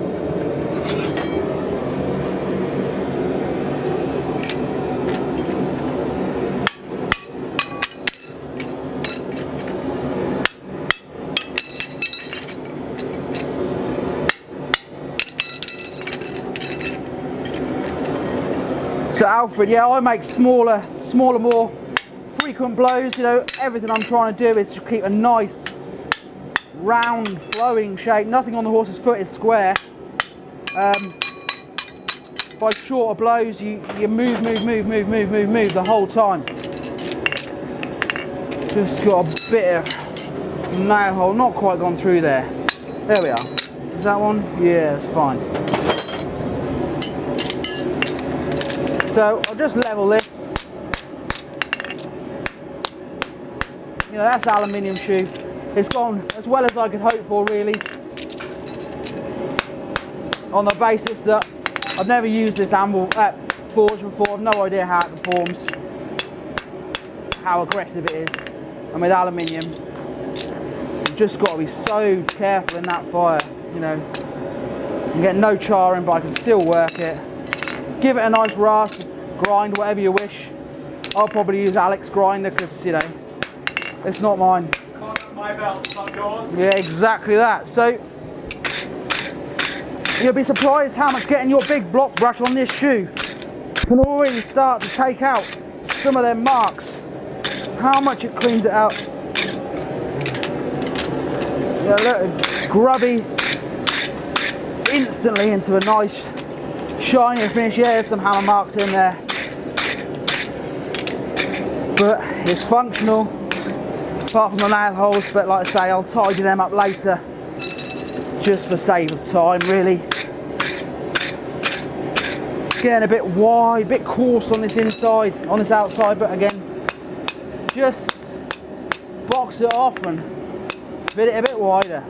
So Alfred, yeah, I make smaller, more frequent blows. You know, everything I'm trying to do is to keep a nice, round, flowing shape. Nothing on the horse's foot is square. By shorter blows, you move the whole time. Just got a bit of nail hole, not quite gone through there. There we are. Is that one? Yeah, that's fine. So I'll just level this. You know, that's aluminium shoe. It's gone as well as I could hope for, really. On the basis that I've never used this forge before, I've no idea how it performs, how aggressive it is, and with aluminium, you've just got to be so careful in that fire, you know. You get no charring, but I can still work it. Give it a nice rasp, grind, whatever you wish. I'll probably use Alec's grinder because, you know, it's not mine. Can't my belt, it's not yours. Yeah, exactly that. So, you'll be surprised how much getting your big block brush on this shoe can already start to take out some of them marks. How much it cleans it out. Yeah, look, grubby, instantly into a nice shiny finish. Yeah, there's some hammer marks in there, but it's functional, apart from the nail holes. But like I say, I'll tidy them up later, just for sake of time, really. Getting a bit wide, a bit coarse on this inside, on this outside, but again, just box it off and fit it a bit wider.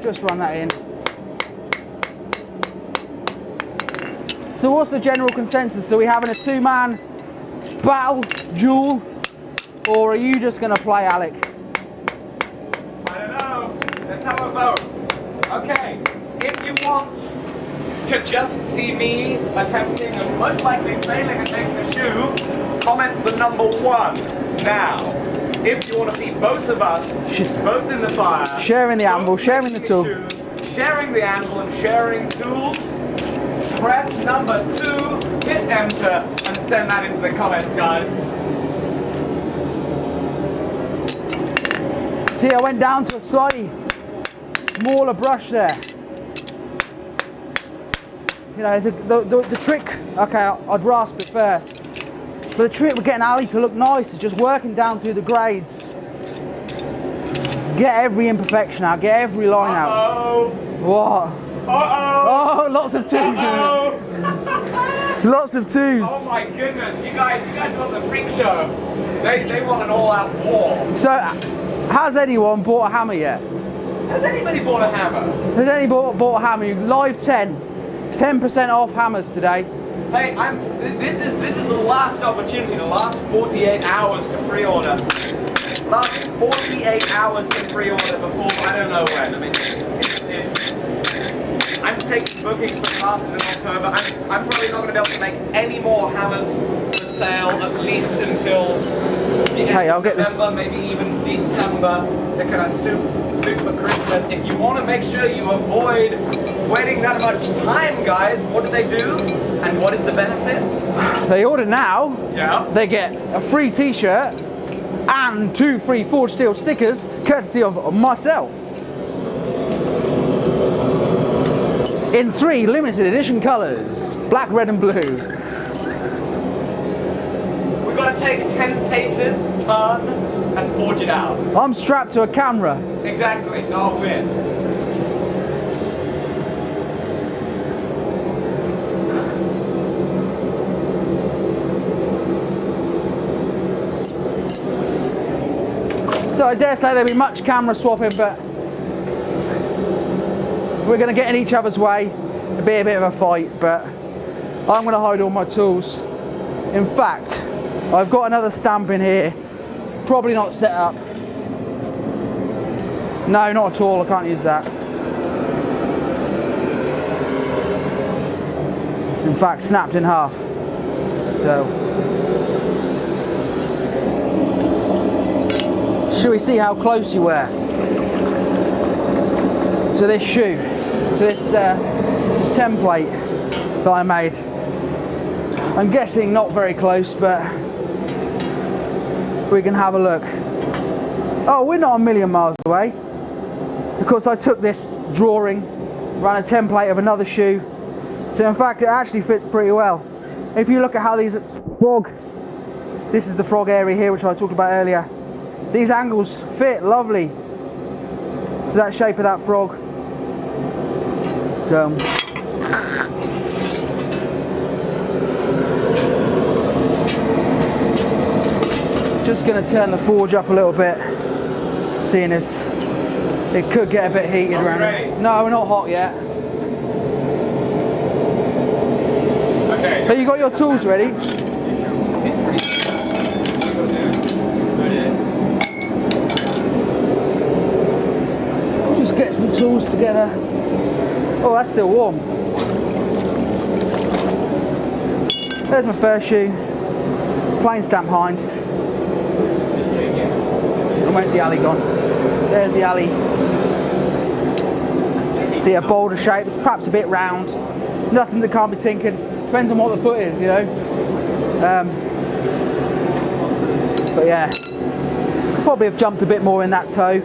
Just run that in. So what's the general consensus? Are we having a two-man battle, duel, or are you just going to play, Alec? I don't know. Let's have a vote. Okay, if you want to just see me attempting and most likely failing at making a shoe, comment the number 1 now. If you want to see both of us, both in the fire, sharing the anvil, sharing the tool, sharing the anvil and sharing tools, press number 2, hit enter, and send that into the comments, guys. See, I went down to a slightly smaller brush there. You know, the trick, okay, I'd rasp it first. But the trick with getting Ali to look nice is just working down through the grades. Get every imperfection out, get every line out. What? Oh, lots of twos. Lots of twos. Oh my goodness, you guys want the freak show. They want an all-out war. So, has anyone bought a hammer yet? Has anybody bought a hammer? Has anybody bought a hammer? Live 10% off hammers today. Hey, this is the last opportunity, the last 48 hours to pre-order. Last 48 hours to pre-order before I don't know when. I mean, I'm taking bookings for classes in October. I'm probably not going to be able to make any more hammers for sale at least until the end of November, maybe even December, to kind of suit for Christmas. If you want to make sure you avoid waiting that much time, guys, what do they do? And what is the benefit? They order now. Yeah. They get a free t-shirt and 2 free Forge Steel stickers, courtesy of myself. In 3 limited edition colours, black, red and blue. We've got to take 10 paces, turn, and forge it out. I'm strapped to a camera. Exactly, so I'll win. So I dare say there'll be much camera swapping, but we're going to get in each other's way. It'll be a bit of a fight, but I'm going to hide all my tools. In fact, I've got another stamp in here, probably not set up. No, not at all, I can't use that. It's in fact snapped in half. So, shall we see how close you were to this shoe, to this template that I made? I'm guessing not very close, but we can have a look. Oh, we're not a million miles away, because I took this drawing, ran a template of another shoe, so in fact it actually fits pretty well. If you look at how these this is the frog area here, which I talked about earlier. These angles fit lovely to that shape of that frog. So Just going to turn the forge up a little bit, seeing as it could get a bit heated around here. No, we're not hot yet. Okay. Have you got your tools ready? Just get some tools together. Oh, that's still warm. There's my first shoe. Plain stamp hind. And where's the alley gone? There's the alley. See a boulder shape. It's perhaps a bit round. Nothing that can't be tinkered. Depends on what the foot is, you know. But yeah, probably have jumped a bit more in that toe.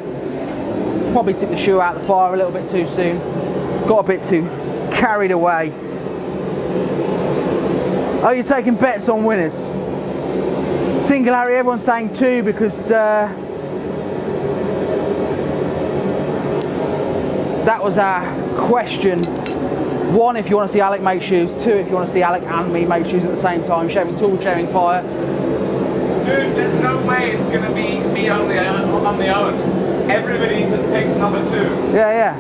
Probably took the shoe out of the fire a little bit too soon. Got a bit too carried away. Oh, you're taking bets on winners. Singularity, everyone's saying 2 because that was our question. 1, if you want to see Alec make shoes. 2, if you want to see Alec and me make shoes at the same time, sharing tools, sharing fire. Dude, there's no way it's going to be me on the own. Everybody has picked number 2. Yeah.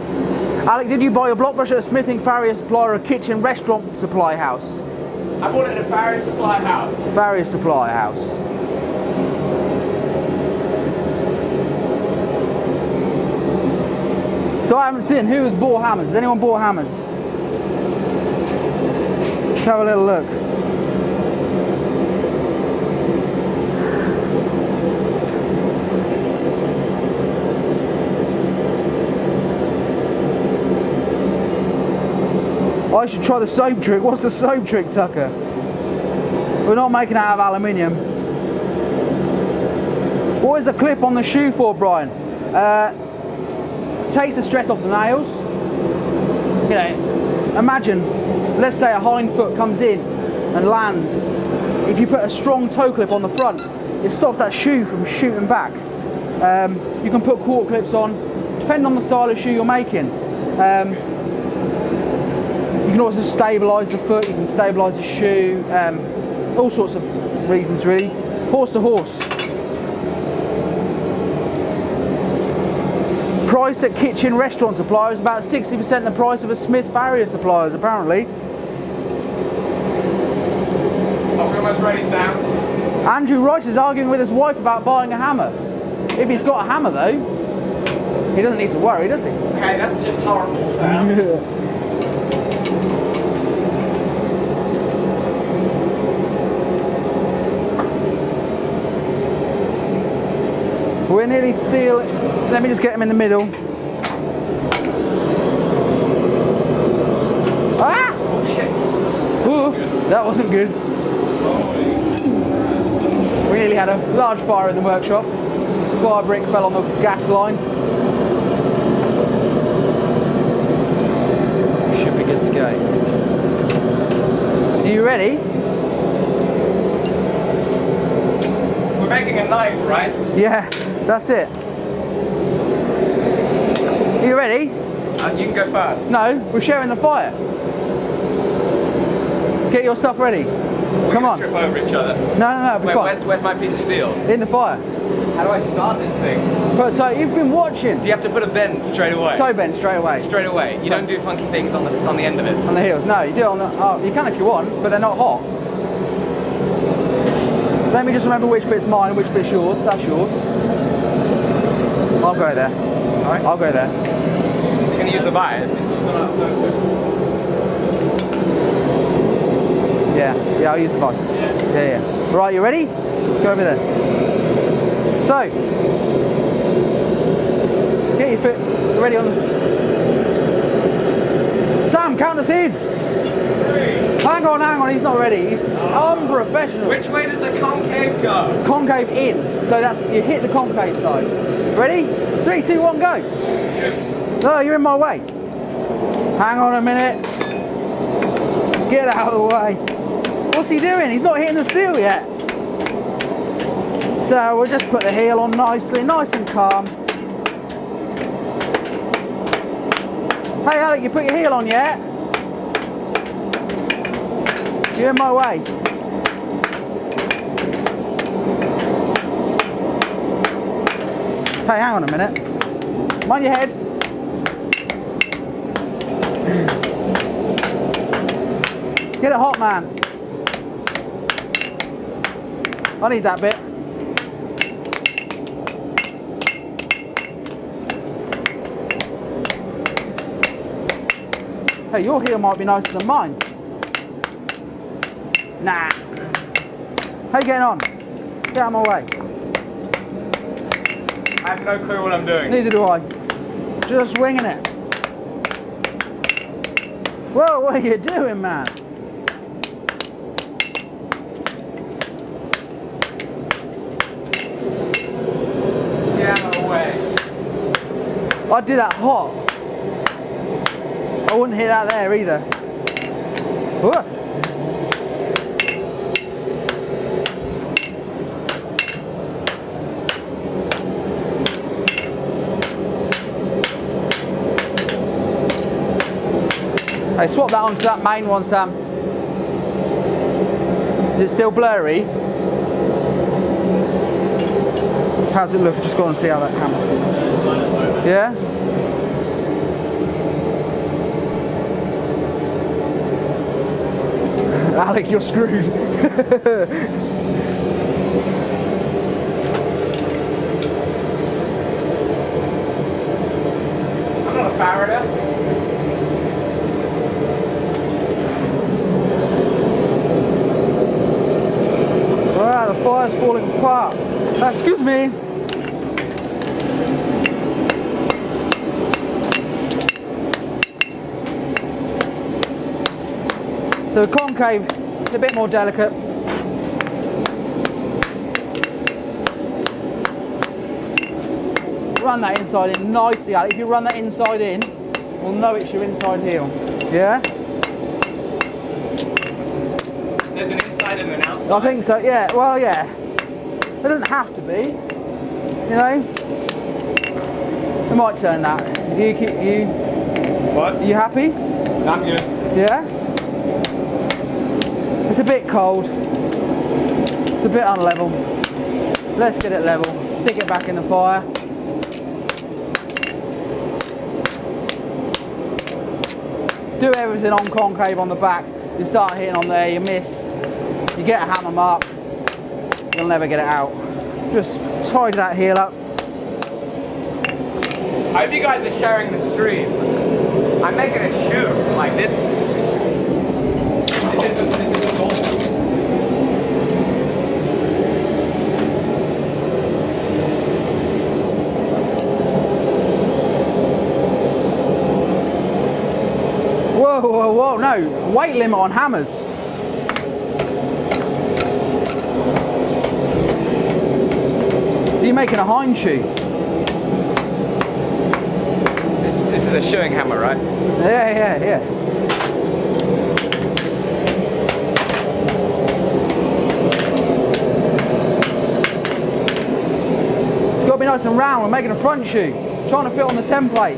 Alec, did you buy your block brush at a smithing, Farrier supplier, or a kitchen restaurant supply house? I bought it at a Farrier supply house. Farrier supply house. So I haven't seen who has bought hammers. Has anyone bought hammers? Let's have a little look. I should try the soap trick. What's the soap trick, Tucker? We're not making it out of aluminium. What is the clip on the shoe for, Brian? Takes the stress off the nails. You know, imagine, let's say a hind foot comes in and lands. If you put a strong toe clip on the front, it stops that shoe from shooting back. You can put quarter clips on, depending on the style of shoe you're making. You can also stabilise the foot, you can stabilise the shoe, all sorts of reasons really. Horse to horse. Price at kitchen restaurant suppliers is about 60% the price of a Smith Farrier suppliers apparently. I'm almost ready, Sam. Andrew Rice is arguing with his wife about buying a hammer. If he's got a hammer though, he doesn't need to worry, does he? Okay, that's just horrible, Sam. We're nearly steel. Let me just get him in the middle. Ah! Oh, shit. Ooh, that wasn't good. We nearly had a large fire in the workshop. Fire brick fell on the gas line. Should be good to go. Are you ready? We're making a knife, right? Yeah, that's it. Are you ready? You can go first. No, we're sharing the fire. Get your stuff ready. Come on. Trip over each other. No, be Wait, fine. where's my piece of steel? In the fire. How do I start this thing? Put a toe. You've been watching. Do you have to put a bend straight away? Toe bend straight away. Straight away. You don't do funky things on the end of it. On the heels. No, you do it on the. Oh, you can if you want, but they're not hot. Let me just remember which bit's mine and which bit's yours. That's yours. I'll go there. Sorry? I'll go there. You can use the bias. It's just not out of focus. Yeah, I'll use the vice. Yeah. Right, you ready? Go over there. So, get your foot ready on the... Sam, count us in. 3. Hang on, he's not ready. He's unprofessional. Which way does the concave go? Concave in. So that's, you hit the concave side. Ready? 3, 2, 1, go. Oh, you're in my way. Hang on a minute. Get out of the way. What's he doing? He's not hitting the steel yet. So we'll just put the heel on nicely, nice and calm. Hey Alec, you put your heel on yet? You're in my way. Hey, hang on a minute. Mind your head. Get it hot, man. I need that bit. Hey, your heel might be nicer than mine. Nah. How you getting on? Get out of my way. I have no clue what I'm doing. Neither do I. Just winging it. Whoa, what are you doing, man? Get out of the way. I'd do that hot. I wouldn't hit that there either. Whoa. Hey, swap that onto that main one, Sam. Is it still blurry? How's it look? Just go and see how that camera's. Yeah? Alec, you're screwed. I'm not a Farrier. Wow, the fire's falling apart. Excuse me. So the concave is a bit more delicate. Run that inside in nicely, Alec. If you run that inside in, we'll know it's your inside heel. Yeah? There's an inside and an outside. I think so, yeah. Well, yeah. It doesn't have to be, you know? We might turn that. What? You happy? I'm good. Yeah? It's a bit cold. It's a bit unlevel. Let's get it level. Stick it back in the fire. Do everything on concave on the back. You start hitting on there, you miss. You get a hammer mark. You'll never get it out. Just tidy that heel up. I hope you guys are sharing the stream. I'm making a shoe like this. This is a goal. Whoa, whoa, whoa, no. Weight limit on hammers. Are you making a hind shoe? This is a shoeing hammer, right? Yeah. It's got to be nice and round. We're making a front shoe. Trying to fit on the template.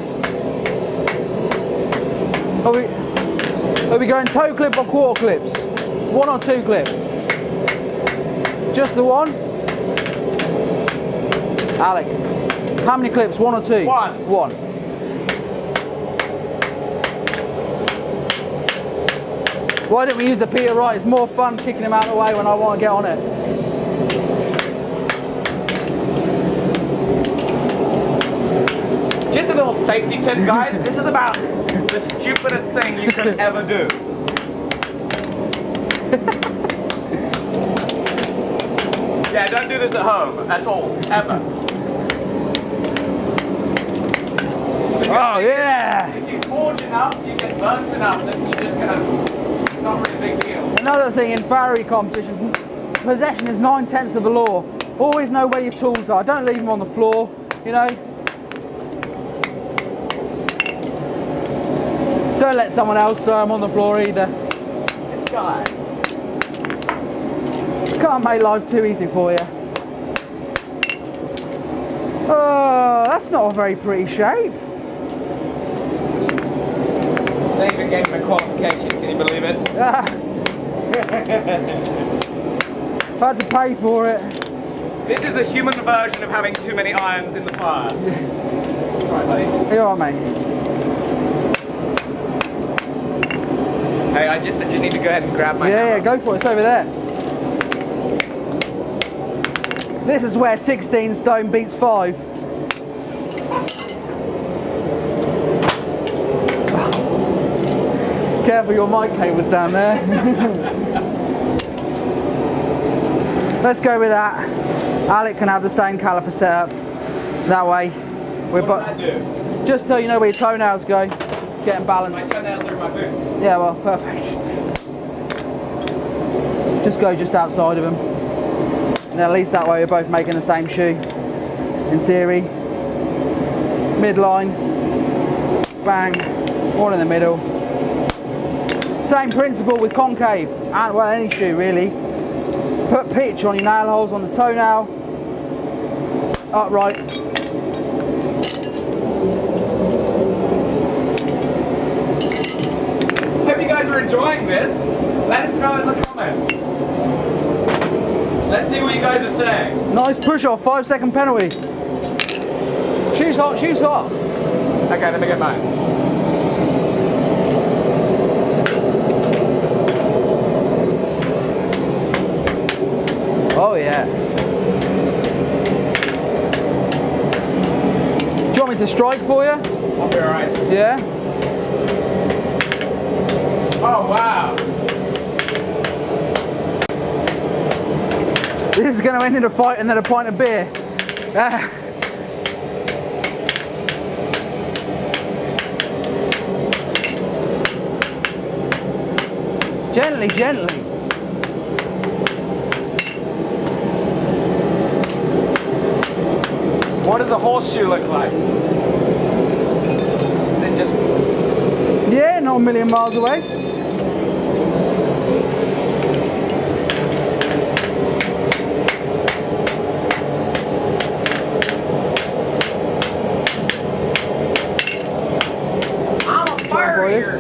Are we going toe clip or quarter clips? 1 or 2 clip? Just the one? Alec, how many clips? 1 or 2? 1. 1. Why don't we use the Peter Wright? It's more fun kicking him out of the way when I want to get on it. Just a little safety tip, guys. This is about the stupidest thing you can ever do. Yeah, don't do this at home at all, ever. Oh yeah! If you forge enough, you get burnt enough that you just kind of, it's not really a big deal. Another thing in Farrier competitions, possession is 9/10 of the law. Always know where your tools are. Don't leave them on the floor, you know. Don't let someone else throw them on the floor either. This guy. Can't make life too easy for you. Oh, that's not a very pretty shape. They even gave him a qualification, can you believe it? Had to pay for it. This is the human version of having too many irons in the fire. Sorry, buddy. Are you alright, mate? Hey, I just need to go ahead and grab my hammer. Yeah, go for it. It's over there. This is where 16 stone beats 5. Careful, your mic cable's down there. Let's go with that. Alec can have the same caliper setup. That way, we're just so you know where your toenails go, getting balanced. My toenails are in my boots. Yeah, well, perfect. Just go just outside of them. And at least that way we're both making the same shoe. In theory. Midline. Bang. One in the middle. Same principle with concave. And, well, any shoe really. Put pitch on your nail holes on the toenail. Upright. Hope you guys are enjoying this. Let us know in the comments. Let's see what you guys are saying. Nice push off, 5-second penalty. Shoe's hot, shoe's hot. Okay, let me get mine. Oh yeah. Do you want me to strike for you? I'll be alright. Yeah? Oh wow. This is going to end in a fight and then a pint of beer. Gently, gently. What does a horseshoe look like? Is it just... Yeah, not a million miles away. I'm a Farrier.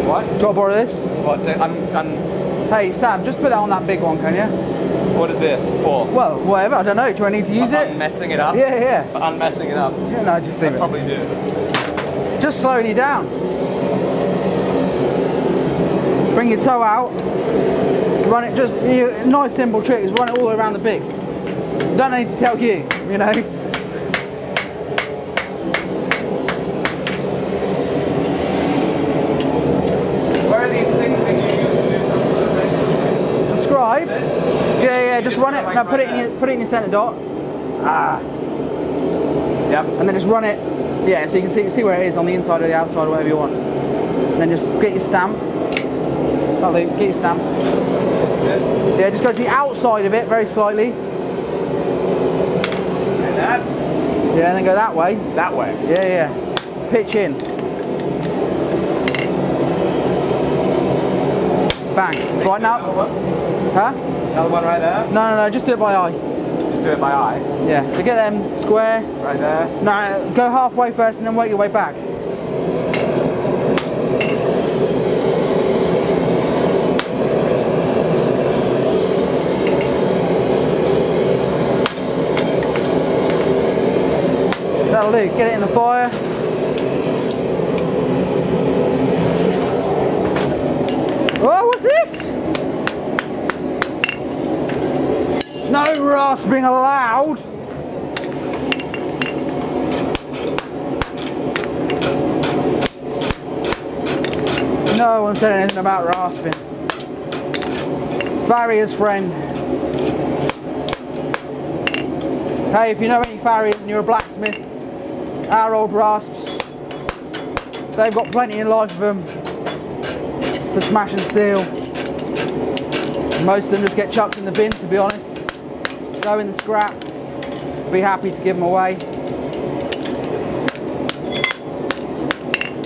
What? Do you want to borrow this? What? Hey Sam, just put that on that big one, can you? What is this for? Well, whatever, I don't know. Do I need to use it? Messing it up? Yeah, yeah. But I'm messing it up. Yeah, no, just leave I it. probably do. Just slowing you down. Bring your toe out. Run it just, nice simple trick is run it all around the big. Don't need to tell you, you know. Where are these things that you use to do something like that? Describe. Yeah, just run it. No, put it in your centre dot. Ah. Yep. And then just run it. Yeah, so you can see where it is on the inside or the outside or whatever you want. And then just get your stamp. Lovely, get your stamp. Yeah, just go to the outside of it very slightly. And that? Yeah, and then go that way. That way. Yeah. Pitch in. Bang. Right now. Huh? Another one right there? No, just do it by eye. Just do it by eye. Yeah, so get them square. Right there. No, go halfway first and then work your way back. That'll do, get it in the fire. Oh, what's this? No rasping allowed. No one said anything about rasping. Farrier's friend. Hey, if you know any Farriers and you're a blacksmith, our old rasps, they've got plenty in life of them for smashing steel. Most of them just get chucked in the bin, to be honest. Go in the scrap. Be happy to give them away.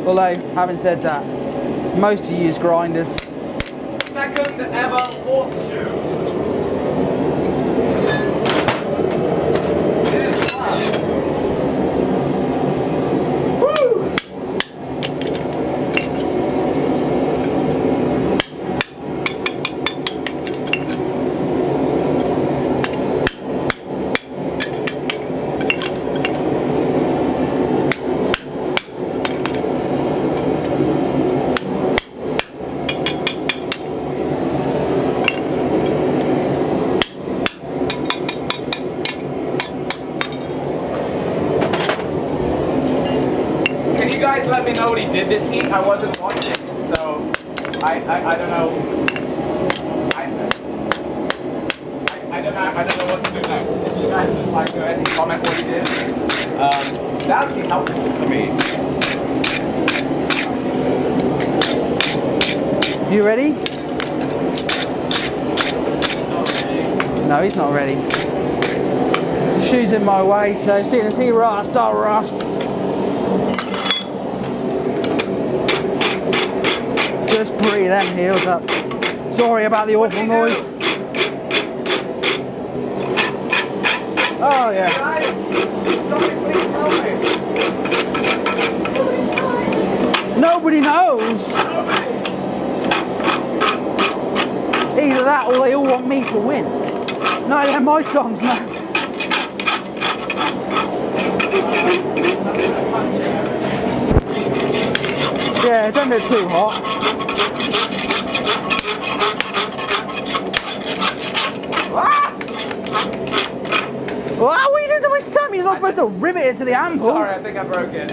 Although, having said that, most of you use grinders. Second ever horseshoe. This is fun. Woo! did this heat, I wasn't watching, so I don't know. I don't know what to do next. If you guys just like go ahead and comment what you did, that would be helpful to me. You ready? No, he's not ready. Shoe's in my way, so as soon as he rasp, I'll rasp. Just breathe them heels up. Sorry about the awful noise. Oh yeah. Guys, somebody please tell me. Nobody knows. Either that or they all want me to win. No, they're my tongs, man. Yeah, don't get too hot. Ah! What are you doing to my stomach? You're not supposed to rivet it to the ankle. Sorry, I think I broke it.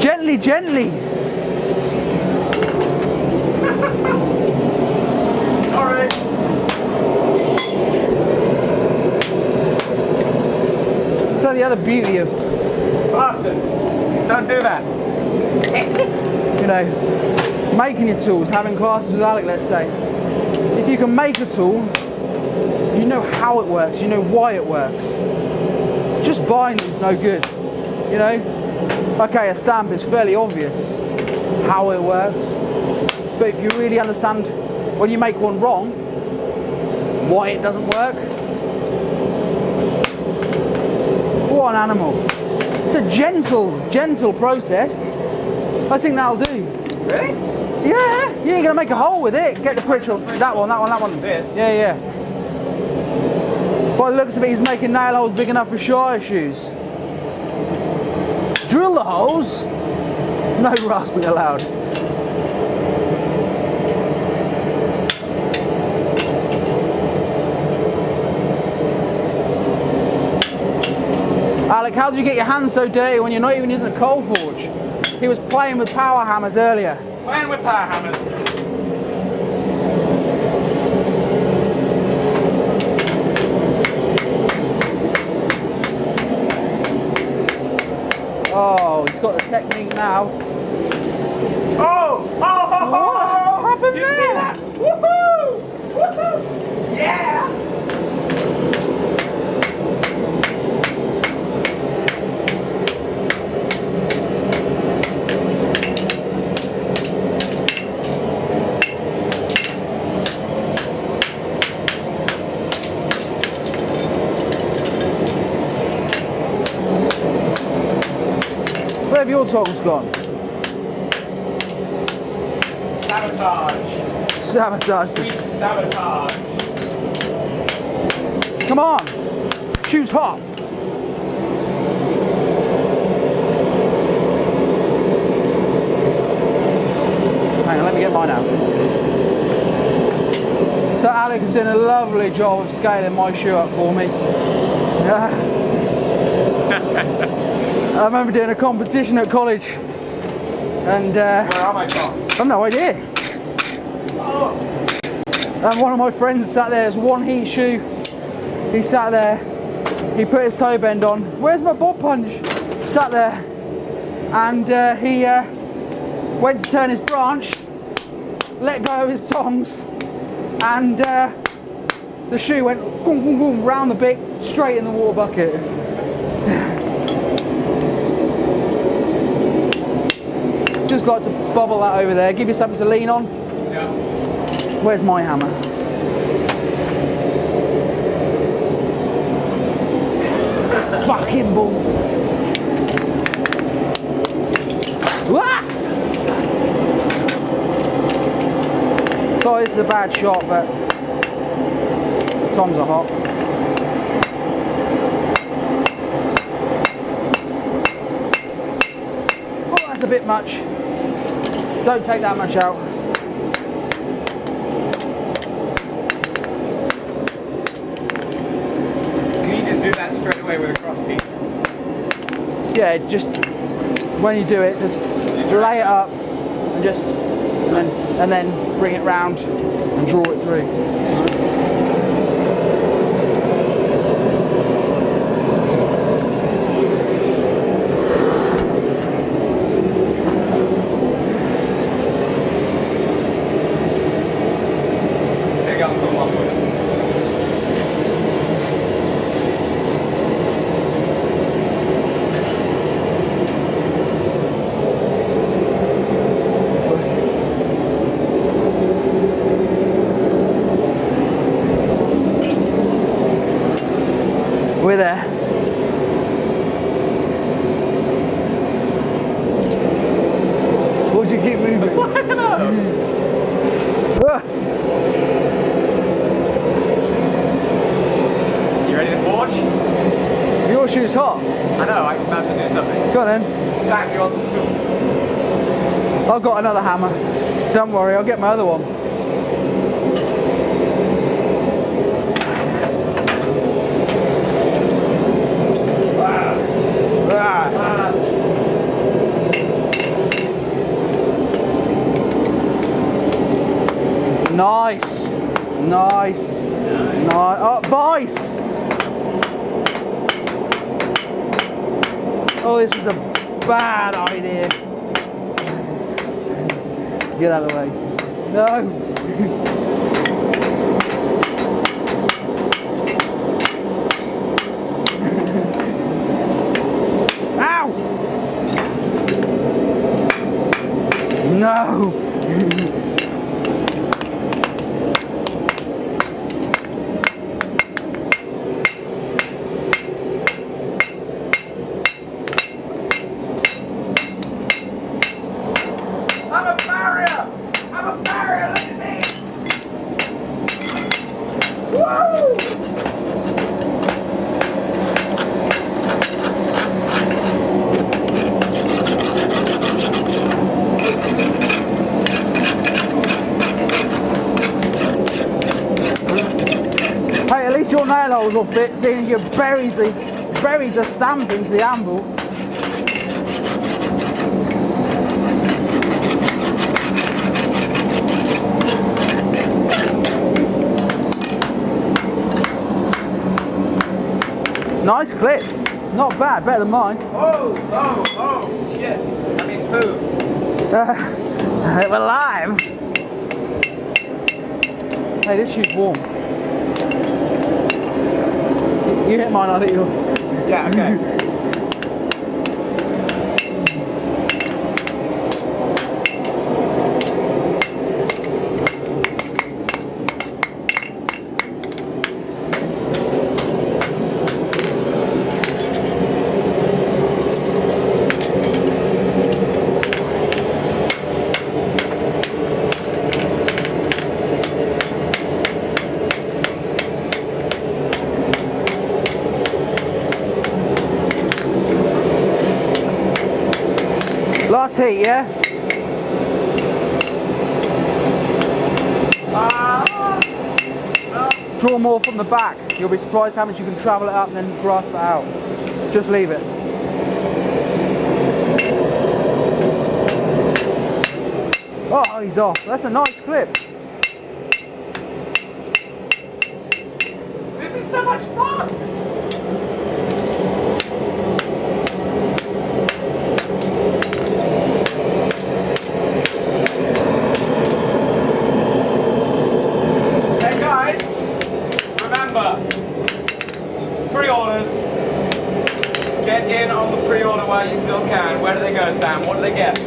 Gently, gently. Sorry. So the other beauty of, Bastard. Don't do that. you know, making your tools, having classes with Alec, let's say. If you can make a tool, you know how it works, you know why it works. Just buying them's no good, you know? Okay, a stamp is fairly obvious how it works, but if you really understand when you make one wrong, why it doesn't work, what an animal. It's a gentle process. I think that'll do. Really? Yeah, you're gonna make a hole with it. Get the picture. That one. This? Yeah. By the looks of it, he's making nail holes big enough for Shire shoes. Drill the holes. No rasping allowed. Alec, how did you get your hands so dirty when you're not even using a coal forge? He was playing with power hammers earlier. Playing with power hammers. Oh, he's got the technique now. Oh! What's happened Did you there? see that? Woohoo! Woohoo! Yeah! Where have your tongs gone? Sabotage. Sabotage. Sweet sabotage. Come on. Shoes hot. Hang on, let me get mine out. So Alec is doing a lovely job of scaling my shoe up for me. I remember doing a competition at college, and Where are my tongs? I've no idea. Oh! And one of my friends sat there, as one heat shoe. He sat there, he put his toe bend on. Where's my bob punch? Sat there, and he went to turn his branch, let go of his tongs, and the shoe went boom, boom, boom, round the bick, straight in the water bucket. Just like to bubble that over there, give you something to lean on. Yeah. Where's my hammer? Fucking bull. Ah! Sorry, this is a bad shot, but tongs are hot. Oh, that's a bit much. Don't take that much out. Can you just do that straight away with a cross piece? Yeah, just when you do it, just lay it up and then bring it round and draw it through. We're there. Why'd you keep moving? I don't know. You ready to forge? Your shoe's hot. I know, I'm about to do something. Go on then. Zach, you want some tools? I've got another hammer. Don't worry, I'll get my other one. Nice. Nice. Nice. Oh, vice. Oh, this was a bad idea. Get out of the way. No. Ow. No. I'm a Farrier! I'm a Farrier, look at me! Woo! Hey, at least your nail holes will fit, seeing as you buried the stamp into the anvil. Nice clip. Not bad, better than mine. Oh, shit. I mean, poo. We're live. Hey, this shoe's warm. You hit mine, I'll hit yours. Yeah, okay. Last heat, yeah? Draw more from the back. You'll be surprised how much you can travel it up and then grasp it out. Just leave it. Oh, he's off. That's a nice clip. This is so much fun! Hey guys, remember, pre-orders. Get in on the pre-order while you still can. Where do they go, Sam? What do they get?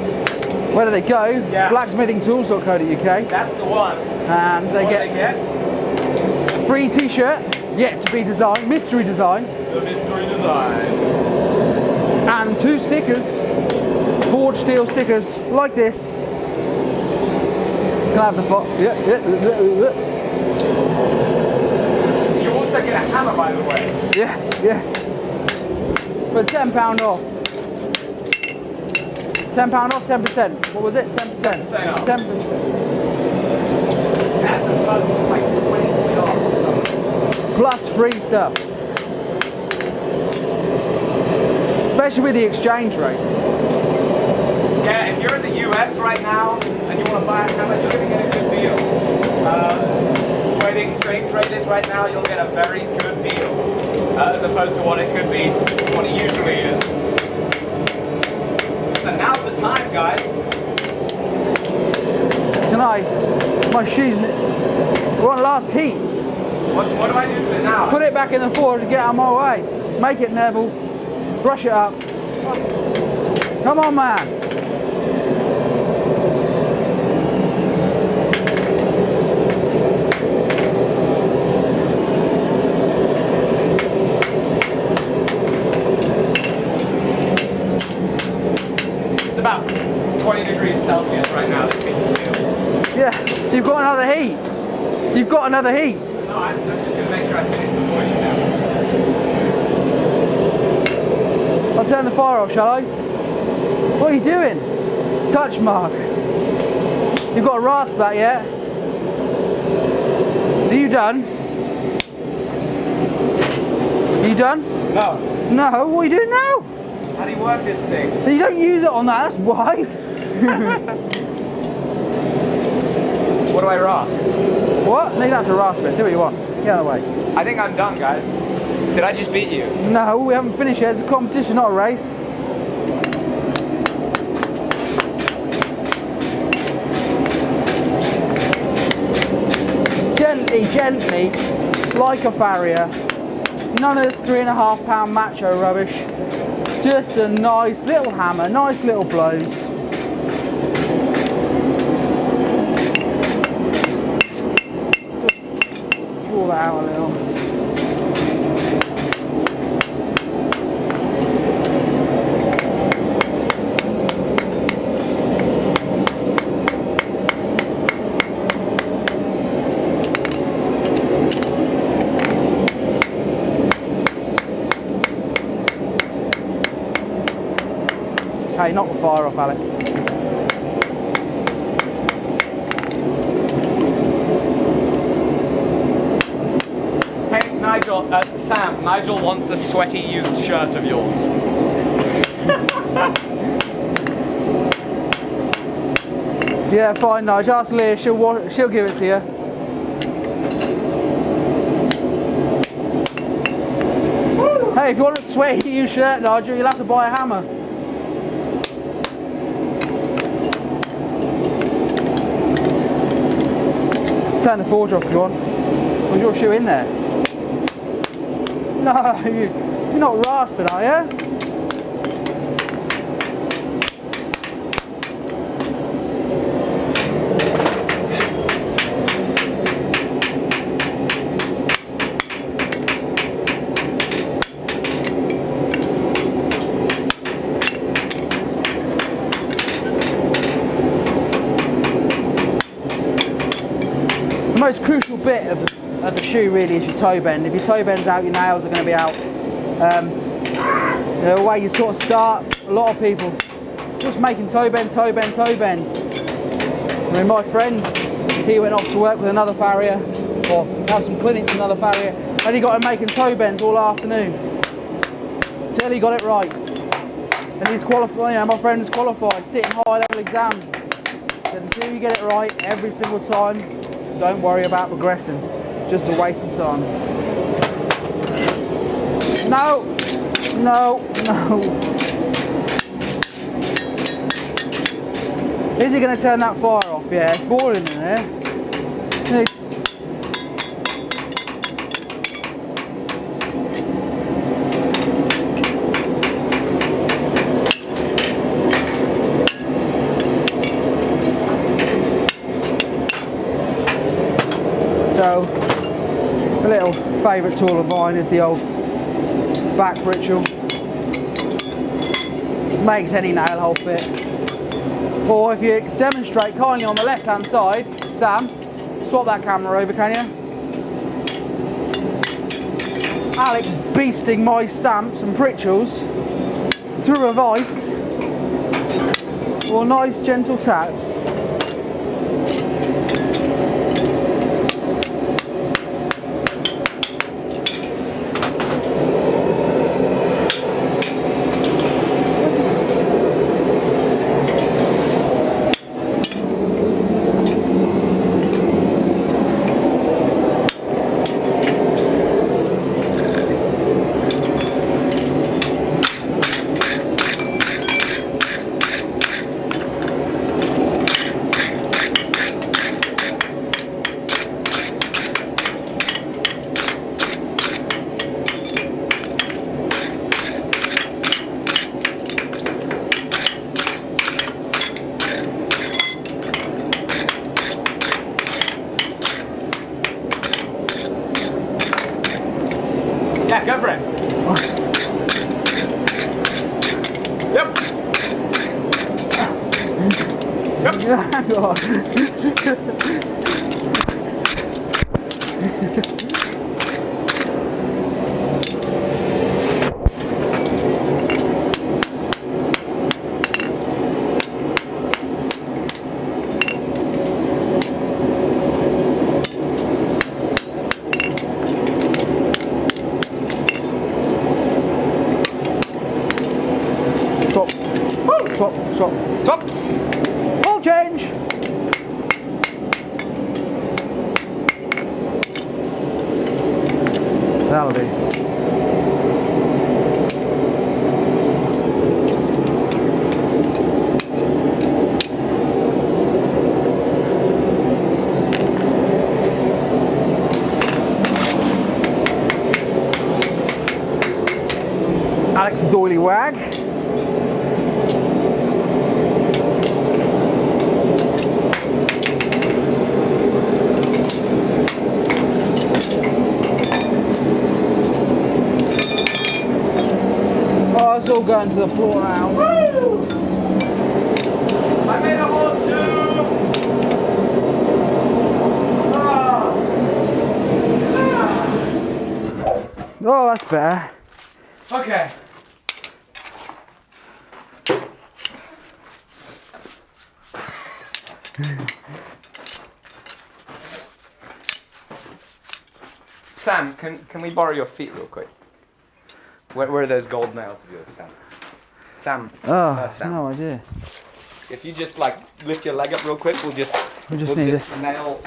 Where do they go? Yeah. Blacksmithingtools.co.uk. That's the one. And they What do get a free t-shirt, yet to be designed, mystery design. The mystery design. And 2 stickers, forged steel stickers like this. Can I have the You also get a hammer, by the way. yeah. But £10 off. £10 off, 10%. What was it? 10%. 10% off. 10%. That's a fun, like $20 or something. Plus free stuff. Especially with the exchange rate. Yeah, if you're in the US right now and you want to buy a hammer, you're going to get a good deal. The way the exchange rate is right now, you'll get a very good deal as opposed to what it could be, what it usually is. So now's the time, guys. Can I? My shoes. We're on last heat. What do I do to it now? Put it back in the forward and get out of my way. Make it level. Brush it up. Come on, man. It's about 20 degrees Celsius right now, this piece of steel. Yeah, you've got another heat. You've got another heat. No, I'm just going to make sure I finish before you do. I'll turn the fire off, shall I? What are you doing? Touch mark. You've got to rasp that yet? Are you done? Are you done? No. No, what are you doing now? How do you work this thing? You don't use it on that, that's why. What do I rasp? What? No, you don't have to rasp it. Do what you want. Get out of the way. I think I'm done, guys. Did I just beat you? No, we haven't finished yet. It's a competition, not a race. Gently, gently, like a Farrier. None of this 3.5 pound macho rubbish. Just a nice little hammer, nice little blows. Just draw that out a little. Okay, knock the fire off, Alec. Hey, Nigel, Sam, Nigel wants a sweaty used shirt of yours. Yeah, fine, Nigel. Ask Leah, she'll give it to you. Hey, if you want a sweaty used shirt, Nigel, you'll have to buy a hammer. Turn the forge off if you want. Was your shoe in there? No, you're not rasping, are you? The most crucial bit of the shoe really is your toe bend. If your toe bend's out, your nails are going to be out. The way you sort of start, a lot of people just making toe bend, toe bend, toe bend. I mean, my friend, he went off to work with another Farrier, or have some clinics with another Farrier, and he got him making toe bends all afternoon till he got it right. And he's qualified. You know, my friend's qualified, sitting high level exams. Said, until you get it right every single time, don't worry about progressing. Just a waste of time. No, no, no. Is he going to turn that fire off? Yeah, it's boiling in there. So, a little favourite tool of mine is the old back ritual. Makes any nail hole fit. Or if you demonstrate kindly on the left hand side, Sam, swap that camera over, can you? Alec beasting my stamps and pritchels through a vice, or nice gentle taps. Yeah, go for it. Yep. Yep. Hang on. Swap. Ball change. That'll do. Alex Doily Wag. It's all going to the floor now. Woo! I made a horseshoe! Oh, that's better. Okay. Sam, can we borrow your feet real quick? Where are those gold nails of yours, Sam? Sam. No idea. If you just like lift your leg up real quick, we'll just need this. nail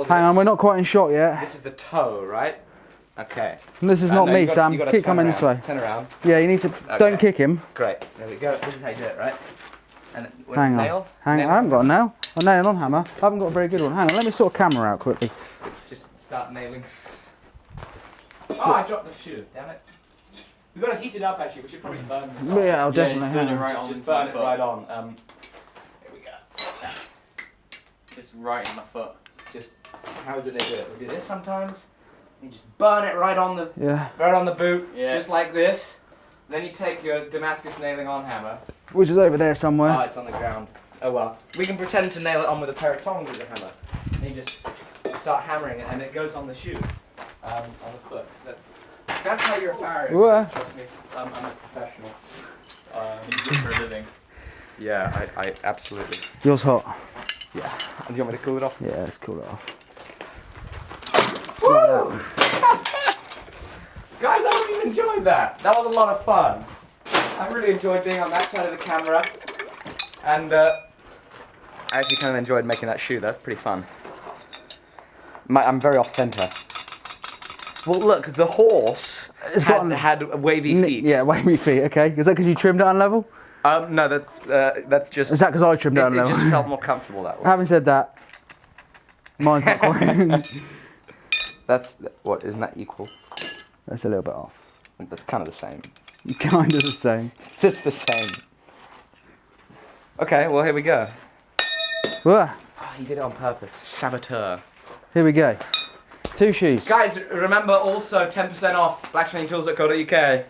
Hang on, we're not quite in shot yet. This is the toe, right? Okay. And this is not no, me, Sam. Keep coming this way. Turn around. Yeah, you need to. Okay. Don't kick him. Great. There we go. This is how you do it, right? And Hang on. nail. I haven't got a nail. A nail on hammer. I haven't got a very good one. Hang on, let me sort of camera out quickly. Just start nailing. Oh, I dropped the shoe. Damn it. We've got to heat it up. Actually, we should probably burn this. Off. Yeah, I'll definitely. Just burn it right on. Just burn it right on. Here we go. Just right in my foot. Just how is it they do it? We do this sometimes. You just burn it right on the boot, just like this. Then you take your Damascus nailing on hammer. Which is over there somewhere. Oh, it's on the ground. Oh well. We can pretend to nail it on with a pair of tongs as a hammer. And you just start hammering it, and it goes on the shoe, on the foot. That's how you're a farrier. Trust me. I'm a professional. You do it for a living. Yeah, I absolutely. Yours hot. Yeah. Do you want me to cool it off? Yeah, let's cool it off. Woo! Guys, I really enjoyed that. That was a lot of fun. I really enjoyed being on that side of the camera. And I actually kind of enjoyed making that shoe. That's pretty fun. I'm very off center. Well, look, the horse had wavy feet. Yeah, wavy feet, okay. Is that because you trimmed it on level? No, that's just... Is that because I trimmed it on level? It just felt more comfortable that way. Having said that, mine's not quite... What, isn't that equal? That's a little bit off. That's kind of the same. Kind of the same. It's the same. Okay, well, here we go. Whoa. Oh, he did it on purpose. Saboteur. Here we go. 2 shoes. Guys, remember also 10% off blacksmithingtools.co.uk.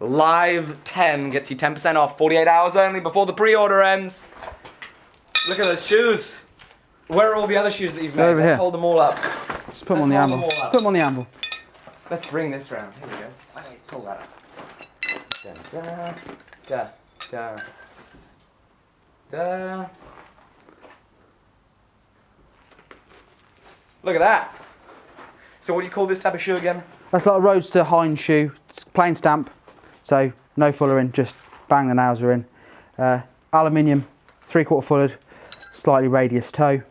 Live 10 gets you 10% off, 48 hours only before the pre-order ends. Look at those shoes. Where are all the other shoes that you've made? Over Let's here. hold them all up. Just put them on the anvil. Put them on the anvil. Let's bring this round. Here we go. Let me pull that up. Da, da, da, da. Look at that. So what do you call this type of shoe again? That's like a Roadster Hind shoe. It's plain stamp. So no fullering, just bang the nails are in. Aluminium, 3/4 fullered, slightly radius toe.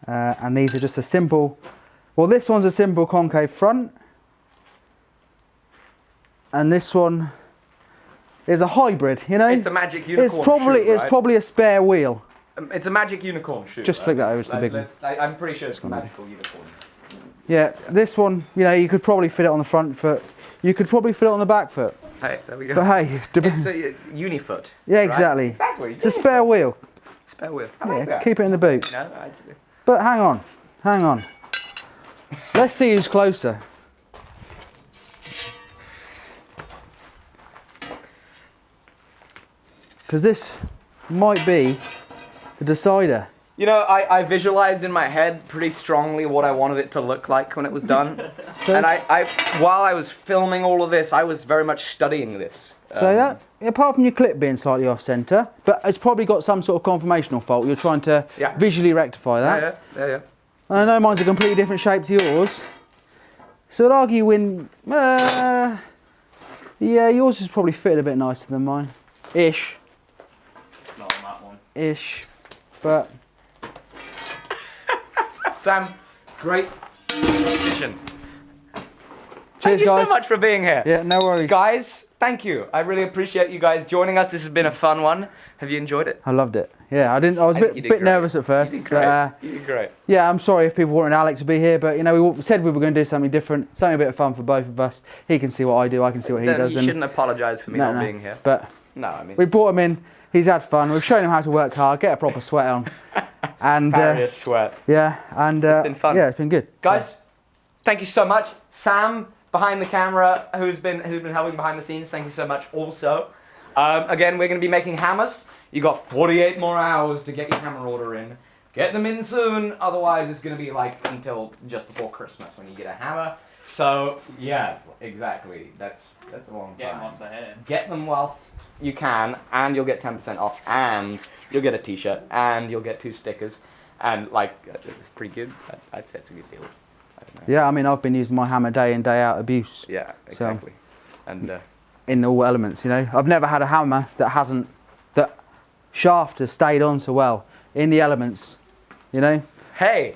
And these are just a simple, well, this one's a simple concave front. And this one is a hybrid, you know? It's a magic unicorn it's probably, shoe, right? It's probably a spare wheel. It's a magic unicorn shoe. Just flick that over to the big one. I'm pretty sure it's a magical unicorn. Yeah, this one, you know, you could probably fit it on the front foot. You could probably fit it on the back foot. Hey, there we go. But hey, it's a unifoot. yeah, right? exactly. Exactly. It's a spare wheel. Spare wheel. I Yeah, like that. keep it in the boot. No, But hang on. Let's see who's closer. because this might be the decider. You know, I visualized in my head pretty strongly what I wanted it to look like when it was done. And while I was filming all of this, I was very much studying this. So that, apart from your clip being slightly off centre, but it's probably got some sort of conformational fault. You're trying to visually rectify that. Yeah. And I know mine's a completely different shape to yours. So I'd argue yeah, yours is probably fitted a bit nicer than mine. Ish. Not on that one. Ish. But... Sam, great competition. Cheers, Thank you guys. so much for being here. Yeah, no worries. Guys, thank you. I really appreciate you guys joining us. This has been a fun one. Have you enjoyed it? I loved it. Yeah, I was a bit nervous at first. You did great. But, you did great. yeah, I'm sorry if people wanted Alec to be here, but you know, we said we were going to do something different, something a bit of fun for both of us. He can see what I do, I can see what he does. You shouldn't apologise for me not being here. But no, I mean, we brought him in. He's had fun. We've shown him how to work hard, get a proper sweat on, and Farrier sweat. yeah, and it's been fun. Yeah, it's been good, Guys, thank you so much. Sam behind the camera, who's been helping behind the scenes. Thank you so much. Also, again, we're going to be making hammers. You got 48 more hours to get your hammer order in. Get them in soon, otherwise it's going to be like until just before Christmas when you get a hammer. So yeah, exactly. That's a long time. Get them whilst they're here. Get them whilst you can, and you'll get 10% off, and you'll get a T-shirt, and you'll get 2 stickers, and like it's pretty good. I'd say it's a good deal. I don't know. Yeah, I mean, I've been using my hammer day in, day out abuse. Yeah, exactly. And in all elements, you know, I've never had a hammer that shaft has stayed on so well in the elements, you know. hey,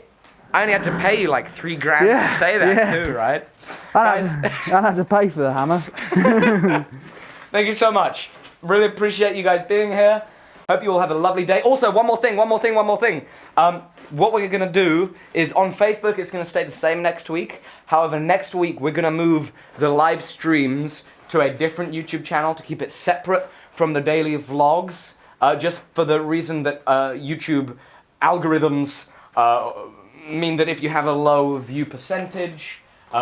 I only had to pay you like $3 grand to say that too, right? I don't have to pay for the hammer. Thank you so much. Really appreciate you guys being here. Hope you all have a lovely day. Also, one more thing. What we're going to do is on Facebook, it's going to stay the same next week. However, next week, we're going to move the live streams to a different YouTube channel to keep it separate from the daily vlogs. Just for the reason that YouTube algorithms mean that if you have a low view percentage,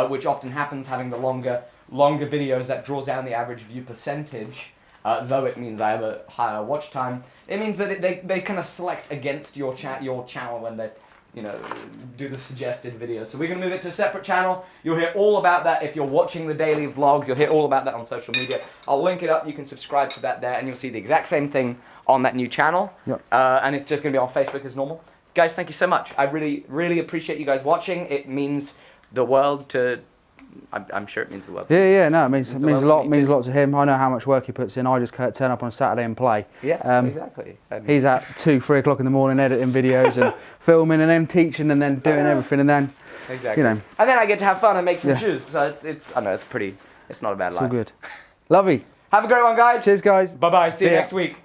which often happens having the longer videos, that draws down the average view percentage, though it means I have a higher watch time, it means that they kind of select against your channel when they, you know, do the suggested videos. So we're going to move it to a separate channel. You'll hear all about that if you're watching the daily vlogs. You'll hear all about that on social media. I'll link it up. You can subscribe to that there, and you'll see the exact same thing on that new channel. Yep. And it's just going to be on Facebook as normal. Guys, thank you so much. I really, really appreciate you guys watching. It means the world to... I'm sure it means the world. Yeah, no, it means a lot to him. I know how much work he puts in. I just turn up on a Saturday and play. Yeah, exactly. He's at 2-3 o'clock in the morning editing videos and filming and then teaching and then doing everything and then exactly. You know. And then I get to have fun and make some shoes. So it's I know it's not a bad life. It's all good. Lovely. Have a great one, guys. Cheers, guys. Bye bye. See you next week.